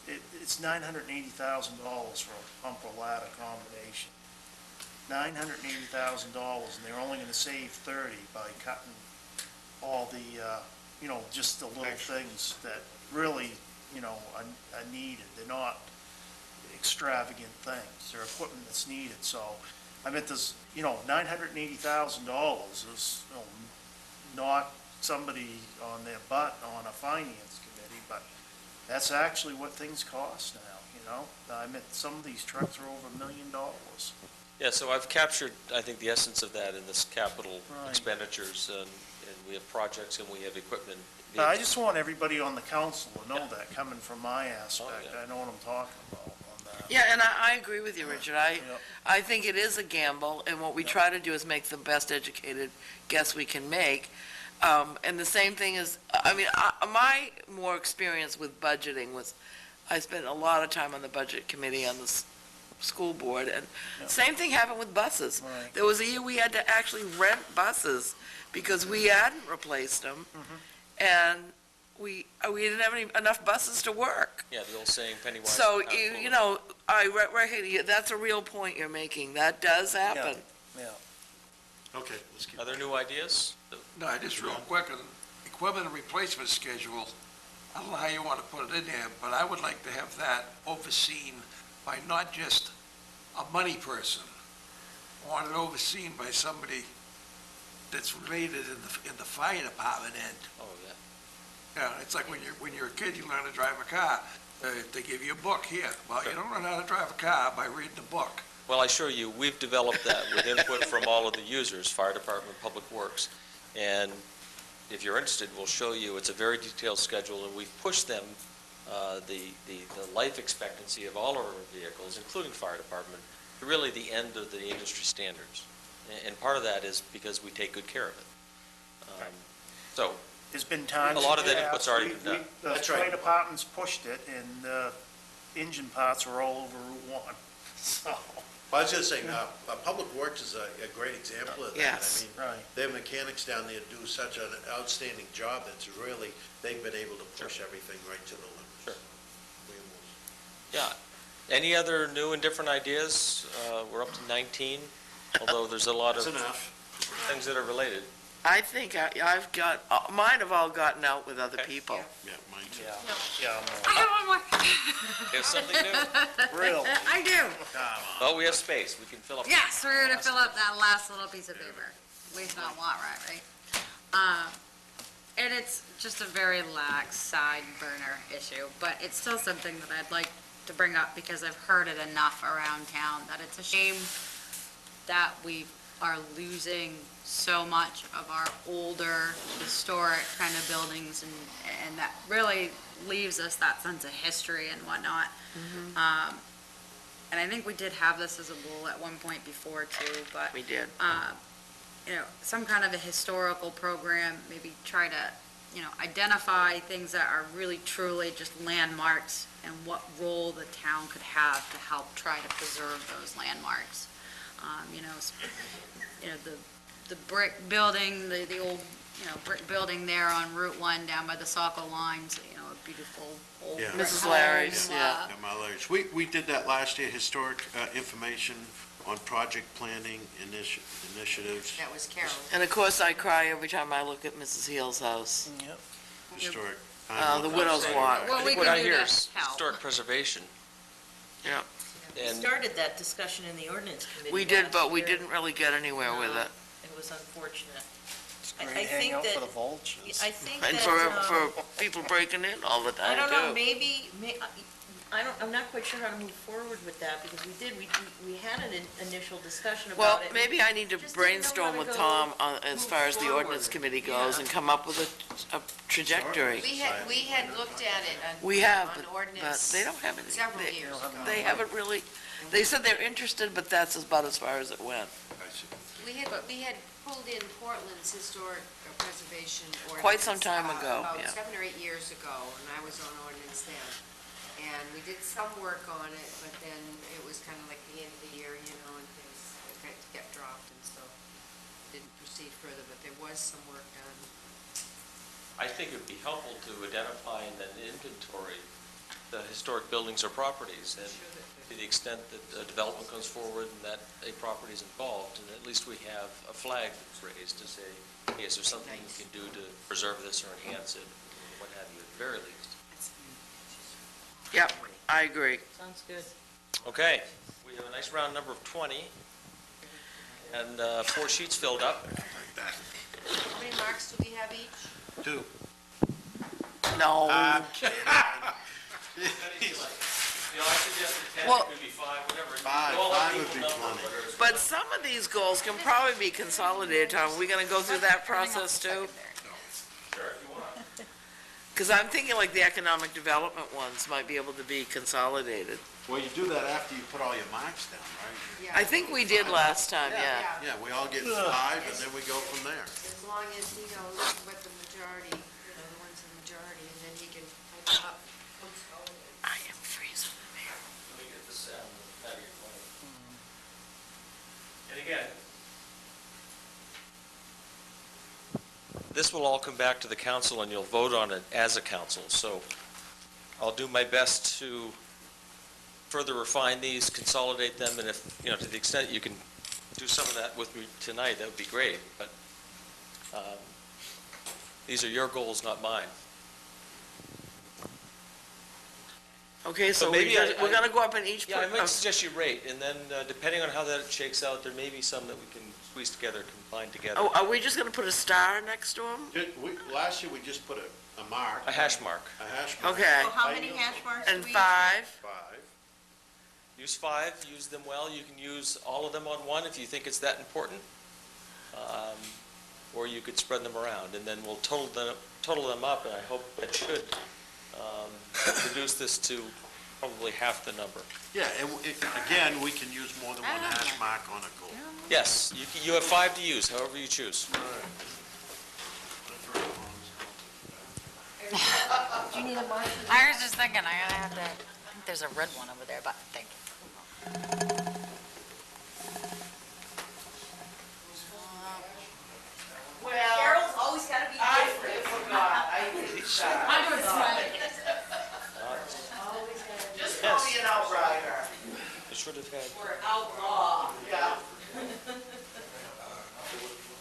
Speaker 8: It's $980,000 for a pumper ladder combination. $980,000, and they're only gonna save 30 by cutting all the, just the little things that really, are needed. They're not extravagant things. They're equipment that's needed. So, this, $980,000 is, not somebody on their butt on a finance committee, but that's actually what things cost now, some of these trucks are over $1 million.
Speaker 2: Yeah, so I've captured, I think, the essence of that in this capital
Speaker 8: Right.
Speaker 2: expenditures, and we have projects and we have equipment.
Speaker 8: But I just want everybody on the council to know that, coming from my aspect.
Speaker 2: Oh, yeah.
Speaker 8: I know what I'm talking about on that.
Speaker 3: Yeah, and I agree with you, Richard. I think it is a gamble, and what we try to do is make the best educated guess we can make. And the same thing is, my more experience with budgeting was, I spent a lot of time on the budget committee on the school board, and
Speaker 8: Yeah.
Speaker 3: same thing happened with buses.
Speaker 8: Right.
Speaker 3: There was a year we had to actually rent buses because we hadn't replaced them, and we didn't have enough buses to work.
Speaker 2: Yeah, the old saying, penny wise.
Speaker 3: So,
Speaker 2: pound foolish.
Speaker 3: you know, right here, that's a real point you're making. That does happen.
Speaker 8: Yeah.
Speaker 1: Okay, let's keep.
Speaker 2: Other new ideas?
Speaker 7: No, just real quick, an equipment and replacement schedule, I don't know how you want to put it in there, but I would like to have that overseen by not just a money person. I want it overseen by somebody that's related in the fire department end.
Speaker 2: Oh, yeah.
Speaker 7: Yeah, it's like when you're a kid, you learn to drive a car. They give you a book here. Well, you don't learn how to drive a car by reading a book.
Speaker 2: Well, I assure you, we've developed that with input from all of the users, fire department, public works. And if you're interested, we'll show you, it's a very detailed schedule, and we've pushed them, the life expectancy of all of our vehicles, including fire department, to really the end of the industry standards. And part of that is because we take good care of it. So,
Speaker 8: There's been times.
Speaker 2: A lot of that
Speaker 8: in the
Speaker 2: input's
Speaker 8: past,
Speaker 2: already been done.
Speaker 8: The
Speaker 1: That's
Speaker 8: fire
Speaker 1: right.
Speaker 8: departments pushed it, and engine parts were all over Route 1, so.
Speaker 1: Well, I was gonna say, Public Works is a great example of that.
Speaker 3: Yes.
Speaker 1: I mean,
Speaker 8: Right.
Speaker 1: their mechanics down there do such an outstanding job that's really, they've been able to push everything right to the limit.
Speaker 2: Sure.
Speaker 1: We almost-
Speaker 2: yeah. Any other new and different ideas? We're up to 19, although there's a lot
Speaker 1: That's
Speaker 2: of
Speaker 1: enough.
Speaker 2: things that are related.
Speaker 3: I think I've got, mine have all gotten out with other
Speaker 2: Okay.
Speaker 3: people.
Speaker 1: Yeah, mine too.
Speaker 8: Yeah,
Speaker 6: I have one more.
Speaker 2: We have something new?
Speaker 8: real.
Speaker 6: I do.
Speaker 2: Well, we have space, we can fill up.
Speaker 6: Yes, we're gonna fill up that last little piece of paper. Waste not, want, right? And it's just a very lax side burner issue, but it's still something that I'd like to bring up because I've heard it enough around town that it's a shame that we are losing so much of our older historic kind of buildings, and that really leaves us that sense of history and whatnot. And I think we did have this as a goal at one point before too, but
Speaker 3: We did.
Speaker 6: you know, some kind of a historical program, maybe try to, you know, identify things that are really truly just landmarks and what role the town could have to help try to preserve those landmarks. The brick building, the old, brick building there on Route 1 down by the Saco lines, a beautiful old
Speaker 1: Yeah.
Speaker 6: brick
Speaker 3: Mrs.
Speaker 6: home,
Speaker 3: Larry's, yeah.
Speaker 1: Yeah, my Larry's. We did that last year, historic information on project planning initiatives,
Speaker 4: That was Carol.
Speaker 3: And of course, I cry every time I look at Mrs. Heal's house.
Speaker 1: historic.
Speaker 3: The widow's walk.
Speaker 6: Well, we
Speaker 2: What
Speaker 6: can
Speaker 2: I
Speaker 6: do
Speaker 2: hear
Speaker 6: that.
Speaker 2: is
Speaker 6: Help.
Speaker 2: historic preservation.
Speaker 3: Yeah,
Speaker 5: We
Speaker 2: And
Speaker 5: started that discussion in the ordinance committee
Speaker 3: we did,
Speaker 5: last
Speaker 3: but we
Speaker 5: year.
Speaker 3: didn't really get anywhere with
Speaker 5: No.
Speaker 3: it.
Speaker 5: It was unfortunate.
Speaker 8: It's
Speaker 5: I
Speaker 8: great
Speaker 5: think
Speaker 8: hangout for
Speaker 5: that-
Speaker 8: the vultures.
Speaker 5: I think
Speaker 3: And
Speaker 5: that,
Speaker 3: for people breaking in all the
Speaker 5: I
Speaker 3: time,
Speaker 5: don't know,
Speaker 3: too.
Speaker 5: maybe, I'm not quite sure how to move forward with that, because we had an initial discussion
Speaker 3: Well,
Speaker 5: about it.
Speaker 3: maybe I need to
Speaker 5: Just didn't know
Speaker 3: brainstorm
Speaker 5: how
Speaker 3: with
Speaker 5: to
Speaker 3: Tom
Speaker 5: move
Speaker 3: as far as the ordinance
Speaker 5: forward.
Speaker 3: committee goes
Speaker 5: Yeah.
Speaker 3: and come up with a trajectory.
Speaker 4: We had looked at it
Speaker 3: We have,
Speaker 4: on
Speaker 3: but
Speaker 4: ordinance
Speaker 3: they don't have any.
Speaker 4: several
Speaker 3: they-
Speaker 4: years ago.
Speaker 3: They haven't really, they said they're interested, but that's about as far as it went.
Speaker 4: We had pulled in Portland's historic preservation ordinance.
Speaker 3: Quite some time ago,
Speaker 4: About
Speaker 3: yeah.
Speaker 4: 7 or 8 years ago, and I was on ordinance then. And we did some work on it, but then it was kind of like the end of the year, and things kind of kept dropped, and so didn't proceed further, but there was some work done.
Speaker 2: I think it'd be helpful to identify and then inventory the historic buildings or properties, and to the extent that a development comes forward and that a property is involved, and at least we have a flag that's raised to say, hey, is there something we can do to preserve this or enhance it, or what have you, at the very least.
Speaker 3: Yep, I agree.
Speaker 5: Sounds good.
Speaker 2: Okay, we have a nice round number of 20, and 4 sheets filled up.
Speaker 4: How many marks do we have each?
Speaker 1: 2.
Speaker 3: No,
Speaker 1: I'm kidding.
Speaker 2: You know, I suggested 10,
Speaker 3: Well-
Speaker 2: it could be 5, whatever.
Speaker 1: Five,
Speaker 2: We all have
Speaker 1: five would
Speaker 2: equal
Speaker 1: be
Speaker 2: number,
Speaker 1: plenty.
Speaker 2: whether it's-
Speaker 3: but some of these goals can probably be consolidated, Tom. Are we gonna go through that process too?
Speaker 2: Sure, if you want.
Speaker 3: Because I'm thinking like the economic development ones might be able to be consolidated.
Speaker 1: Well, you do that after you put all your marks down, right?
Speaker 4: Yeah.
Speaker 3: I think we did last time, yeah.
Speaker 1: Yeah, we all get 5, and then we go from there.
Speaker 4: As long as he knows what the majority, the ones in the majority, and then he can type it up.
Speaker 3: I am freezing.
Speaker 2: Let me get this out of your way. And again, this will all come back to the council, and you'll vote on it as a council. So I'll do my best to further refine these, consolidate them, and if, to the extent you can do some of that with me tonight, that would be great. But these are your goals, not mine.
Speaker 3: Okay, so
Speaker 2: maybe
Speaker 3: we're gonna go up in each.
Speaker 2: Yeah, I might suggest you rate, and then depending on how that shakes out, there may be some that we can squeeze together, combine together.
Speaker 3: Oh, are we just gonna put a star next to them?
Speaker 1: Last year, we just put a mark.
Speaker 2: A hash mark.
Speaker 1: A hash mark.
Speaker 3: Okay,
Speaker 5: So how many hash marks do
Speaker 3: and
Speaker 5: we?
Speaker 3: 5?
Speaker 1: 5.
Speaker 2: Use 5, use them well. You can use all of them on one if you think it's that important. Or you could spread them around, and then we'll total them up, and I hope that should reduce this to probably half the number.
Speaker 1: Yeah, again, we can use more than one hash mark on a goal.
Speaker 2: Yes, you have 5 to use, however you choose.
Speaker 4: Do you need a marker?
Speaker 6: I was just thinking, I think there's a red one over there, but thank you.
Speaker 5: Carol's always gotta be different.
Speaker 6: I'm doing smiley.
Speaker 2: Just call me an outrider. I should have had.
Speaker 5: We're outlaw.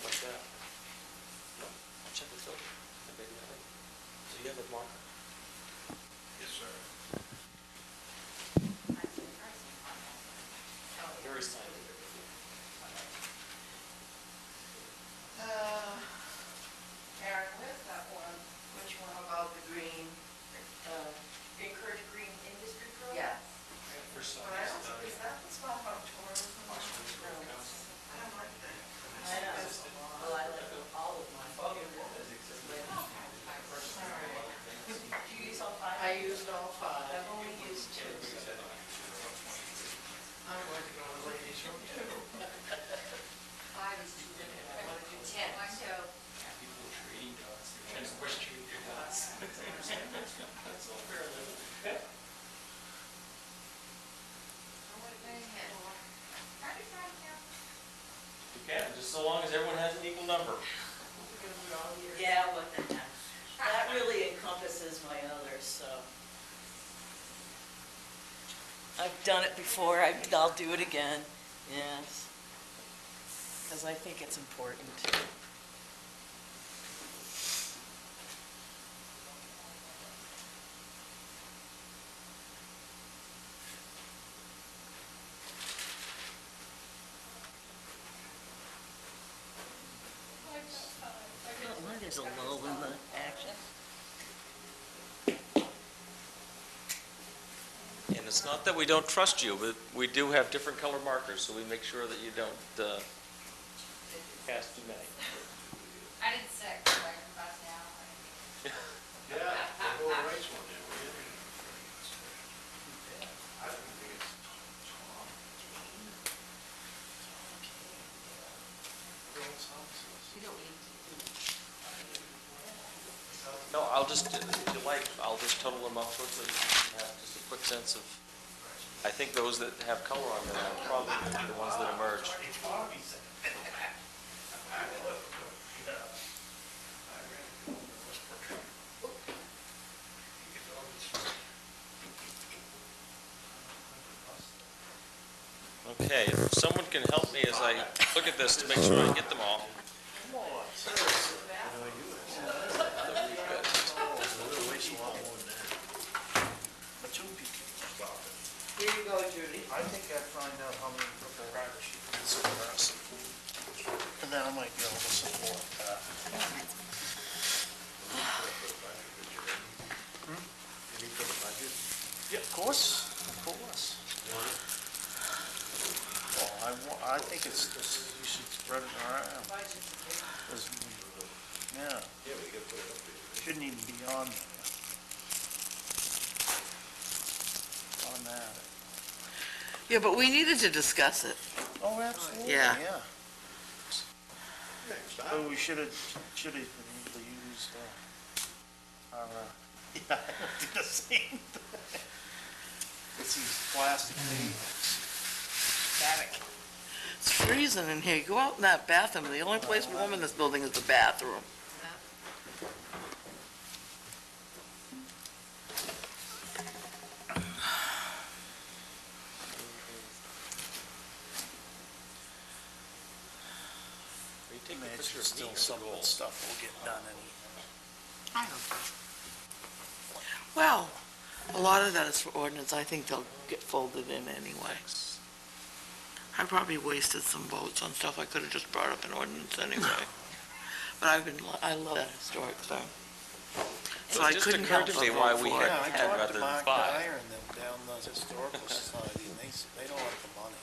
Speaker 2: What's that? I'll check this out. So you have a marker?
Speaker 7: Yes, sir.
Speaker 2: Very scientific.
Speaker 9: Aaron, where's that one? Which one about the green, encourage green industry program? Yes. Is that the spot about tourism? I don't like that.
Speaker 5: I know. Well, I like all of mine.
Speaker 9: Do you use all 5? I used all 5. I've only used 2. I'm going to go to the ladies' room too.
Speaker 4: 5 is too limited. I want to do 10. Mine too.
Speaker 2: You can, just so long as everyone has an equal number.
Speaker 5: Yeah, what the heck. That really encompasses my others, so. I've done it before, I'll do it again, yes. Because I think it's important. Well, there's a lull in the action.
Speaker 2: And it's not that we don't trust you, but we do have different color markers, so we make sure that you don't cast too many.
Speaker 6: I did 6, so I can bust down.
Speaker 1: Yeah, we'll erase one there, will you?
Speaker 4: You don't need
Speaker 2: No, I'll just, if you like, I'll just total them up quickly. Have just a quick sense of, I think those that have color on them are probably the ones that emerge. Okay, if someone can help me as I look at this to make sure I get them all.
Speaker 5: Here you go, Judy.
Speaker 8: I think I'd find out how many purple riders she can support. And then I might be able to support that.
Speaker 1: Any for the budget?
Speaker 8: Yeah, of course, of course. Well, I think it's, you should spread it around. 'Cause, yeah,
Speaker 1: Yeah, we gotta put it up there.
Speaker 8: shouldn't even be on that.
Speaker 3: Yeah, but we needed to discuss it.
Speaker 8: Oh, absolutely,
Speaker 3: Yeah.
Speaker 8: yeah.
Speaker 1: Next
Speaker 8: So
Speaker 1: time.
Speaker 8: we should have been able to use, our, yeah, I do the same thing. It's these plastic things.
Speaker 3: It's freezing in here. Go out in that bathroom. The only place warm in this building is the bathroom.
Speaker 8: still some of the stuff will get done anyhow.
Speaker 6: I hope so.
Speaker 3: Well, a lot of that is for ordinance. I think they'll get folded in anyway. I probably wasted some votes on stuff I could have just brought up in ordinance anyway. But I love that historic thing. So I
Speaker 2: It just
Speaker 3: couldn't
Speaker 2: occurred
Speaker 3: help
Speaker 2: to me
Speaker 3: but
Speaker 2: why
Speaker 3: vote
Speaker 2: we
Speaker 3: for
Speaker 2: had
Speaker 3: it.
Speaker 8: Yeah, I
Speaker 2: 10
Speaker 8: talked
Speaker 2: rather
Speaker 8: to
Speaker 2: than
Speaker 8: Mark
Speaker 2: 5.
Speaker 8: Dyer and them down the Historical Society, and they don't want the money.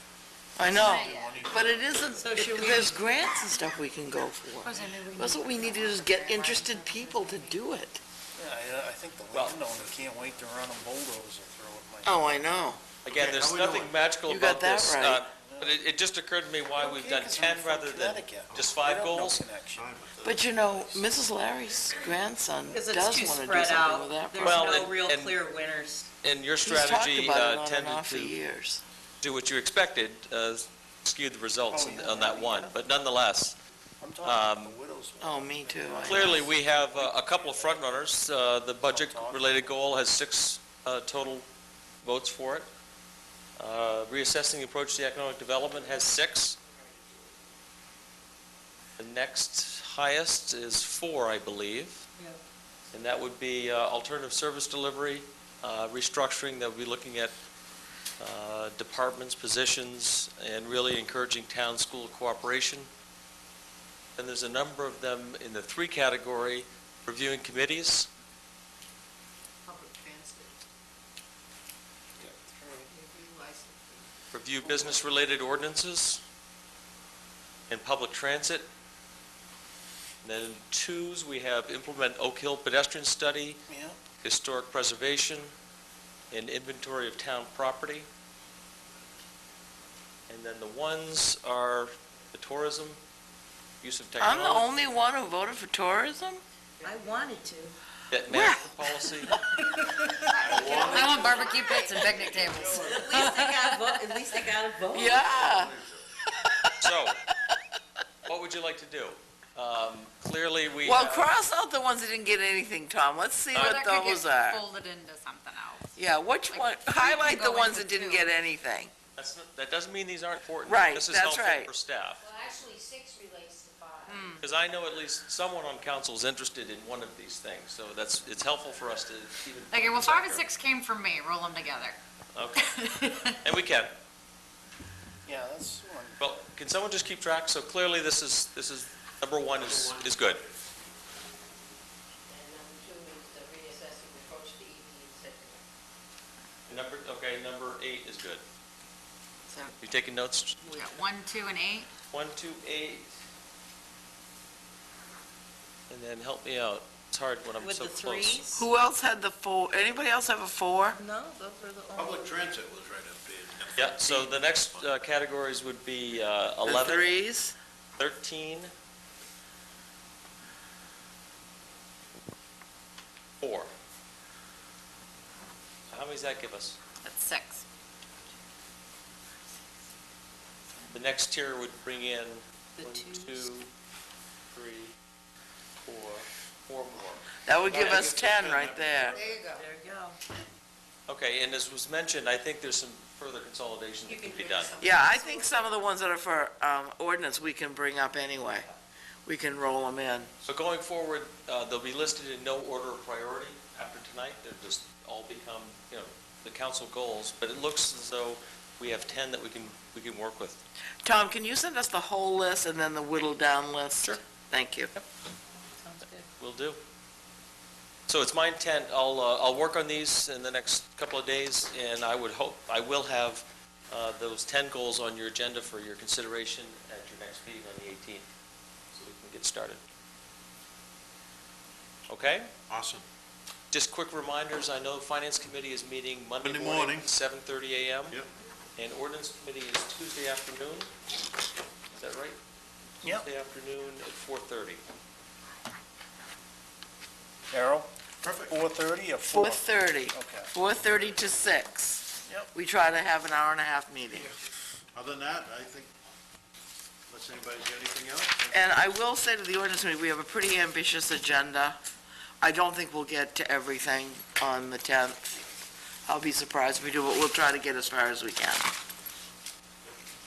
Speaker 3: I know,
Speaker 6: Not yet.
Speaker 3: but it isn't,
Speaker 5: So should we-
Speaker 3: there's grants and stuff we can go
Speaker 6: Of
Speaker 3: for.
Speaker 6: course, I knew we
Speaker 3: That's what we need to do is get interested people to do it.
Speaker 8: Yeah, I think the
Speaker 2: Well-
Speaker 8: landowner can't wait to run a bulldozer through it, Mike.
Speaker 3: Oh, I know.
Speaker 2: Again,
Speaker 1: Okay,
Speaker 2: there's
Speaker 1: how we
Speaker 2: nothing
Speaker 1: doing?
Speaker 2: magical
Speaker 3: You got
Speaker 2: about
Speaker 3: that
Speaker 2: this.
Speaker 3: right.
Speaker 2: But it just occurred to me why
Speaker 8: Okay,
Speaker 2: we've done
Speaker 8: 'cause I'm
Speaker 2: 10
Speaker 8: from
Speaker 2: rather than
Speaker 8: Connecticut.
Speaker 2: just
Speaker 8: We
Speaker 2: 5
Speaker 8: have no
Speaker 2: goals.
Speaker 8: connection.
Speaker 3: But you know, Mrs. Larry's grandson
Speaker 5: Because
Speaker 3: does
Speaker 5: it's
Speaker 3: want
Speaker 5: too
Speaker 3: to do
Speaker 5: spread
Speaker 3: something
Speaker 5: out.
Speaker 3: with that
Speaker 5: There's
Speaker 3: property.
Speaker 2: Well,
Speaker 5: no real
Speaker 2: and-
Speaker 5: clear winners.
Speaker 2: And your
Speaker 3: He's talked
Speaker 2: strategy
Speaker 3: about it on and
Speaker 2: tended
Speaker 3: off for
Speaker 2: to
Speaker 3: years.
Speaker 2: do what you expected, skewed the results
Speaker 8: Oh, yeah,
Speaker 2: on that one. But nonetheless,
Speaker 8: I'm talking about the widows.
Speaker 3: Oh, me too. I know.
Speaker 2: clearly, we have a couple of front runners. The budget-related goal has 6 total votes for it. Reassessing the approach to economic development has 6. The next highest is 4, I believe.
Speaker 5: Yep.
Speaker 2: And that would be alternative service delivery, restructuring, that would be looking at departments, positions, and really encouraging town-school cooperation. And there's a number of them in the 3 category, reviewing committees,
Speaker 4: Public transit. Review licensing.
Speaker 2: review business-related ordinances, and public transit. And then in 2s, we have implement Oak Hill pedestrian study,
Speaker 8: Yeah,
Speaker 2: historic preservation, and inventory of town property. And then the 1s are the tourism, use of
Speaker 3: I'm the
Speaker 2: technology,
Speaker 3: only one who voted for tourism?
Speaker 5: I wanted to.
Speaker 2: debt management policy.
Speaker 6: I want barbecue pits and picnic tables.
Speaker 5: At least they got a vote, at least they got a vote.
Speaker 3: Yeah.
Speaker 2: So, what would you like to do? Clearly, we
Speaker 3: Well,
Speaker 2: have,
Speaker 3: cross out the ones that didn't get anything, Tom. Let's see
Speaker 6: Or
Speaker 3: what
Speaker 6: that could
Speaker 3: those
Speaker 6: get
Speaker 3: are.
Speaker 6: folded into something else.
Speaker 3: Yeah, which
Speaker 6: Like,
Speaker 3: one,
Speaker 6: we
Speaker 3: highlight
Speaker 6: can
Speaker 3: the
Speaker 6: go
Speaker 3: ones
Speaker 6: into
Speaker 3: that didn't
Speaker 6: 2.
Speaker 3: get anything.
Speaker 2: that doesn't mean these aren't important.
Speaker 3: Right,
Speaker 2: This is
Speaker 3: that's
Speaker 2: helpful
Speaker 3: right.
Speaker 2: for staff.
Speaker 4: Well, actually, 6 relates to 5.
Speaker 2: Because I know at least someone on council is interested in one of these things, so it's helpful for us to even.
Speaker 6: Okay, well, 5 and 6 came from me, roll them together.
Speaker 2: Okay. And we can.
Speaker 8: yeah, that's one.
Speaker 2: Well, can someone just keep track? So clearly, this is, number 1 is good.
Speaker 4: And number 2 is the reassessing approach to EV, et cetera.
Speaker 2: Number 8 is good.
Speaker 6: So
Speaker 2: You taking notes?
Speaker 6: we got 1, 2, and 8.
Speaker 2: 1, 2, 8. And then help me out. It's hard when I'm
Speaker 5: With
Speaker 2: so
Speaker 5: the
Speaker 2: close.
Speaker 5: 3s?
Speaker 3: Who else had the 4? Anybody else have a 4?
Speaker 5: No, those were the only.
Speaker 1: Public transit was right up there.
Speaker 2: Yeah, so the next categories would be
Speaker 3: The
Speaker 2: 11,
Speaker 3: 3s?
Speaker 2: 13, 4. So how many does that give us?
Speaker 6: That's 6.
Speaker 2: The next tier would bring in
Speaker 5: The
Speaker 2: 1, 2,
Speaker 5: 2s.
Speaker 2: 3, 4, 4 more.
Speaker 3: That would give
Speaker 2: Yeah,
Speaker 3: us 10 right there.
Speaker 4: There you go.
Speaker 5: There you go.
Speaker 2: Okay, and as was mentioned, I think there's some further consolidation that can be done.
Speaker 3: Yeah, I think some of the ones that are for ordinance, we can bring up anyway. We can roll them in.
Speaker 2: So going forward, they'll be listed in no order of priority after tonight. They'll just all become, the council goals, but it looks as though we have 10 that we can work with.
Speaker 3: Tom, can you send us the whole list and then the whittled down list?
Speaker 2: Sure.
Speaker 3: Thank you.
Speaker 5: Sounds good.
Speaker 2: Will do. So it's my intent, I'll work on these in the next couple of days, and I will have those 10 goals on your agenda for your consideration at your next meeting on the 18th, so we can get started. Okay?
Speaker 1: Awesome.
Speaker 2: Just quick reminders, I know Finance Committee is meeting Monday
Speaker 1: Monday
Speaker 2: morning,
Speaker 1: morning.
Speaker 2: 7:30 a.m.
Speaker 1: Yep.
Speaker 2: And Ordinance Committee is Tuesday afternoon. Is that right?
Speaker 8: Yep.
Speaker 2: Tuesday afternoon at 4:30.
Speaker 8: Darrell,
Speaker 1: Perfect.
Speaker 8: 4:30 or 4?
Speaker 3: 4:30.
Speaker 8: Okay.
Speaker 3: 4:30 to 6.
Speaker 8: Yep.
Speaker 3: We try to have an hour and a half meeting.
Speaker 1: Other than that, I think, unless anybody's got anything else?
Speaker 3: And I will say to the ordinance committee, we have a pretty ambitious agenda. I don't think we'll get to everything on the 10th. I'll be surprised if we do, but we'll try to get as far as we can.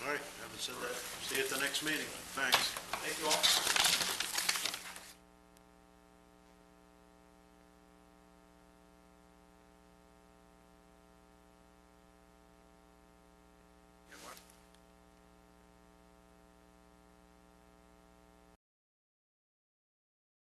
Speaker 1: All right, haven't said that. See you at the next meeting. Thanks.
Speaker 2: Thank you all.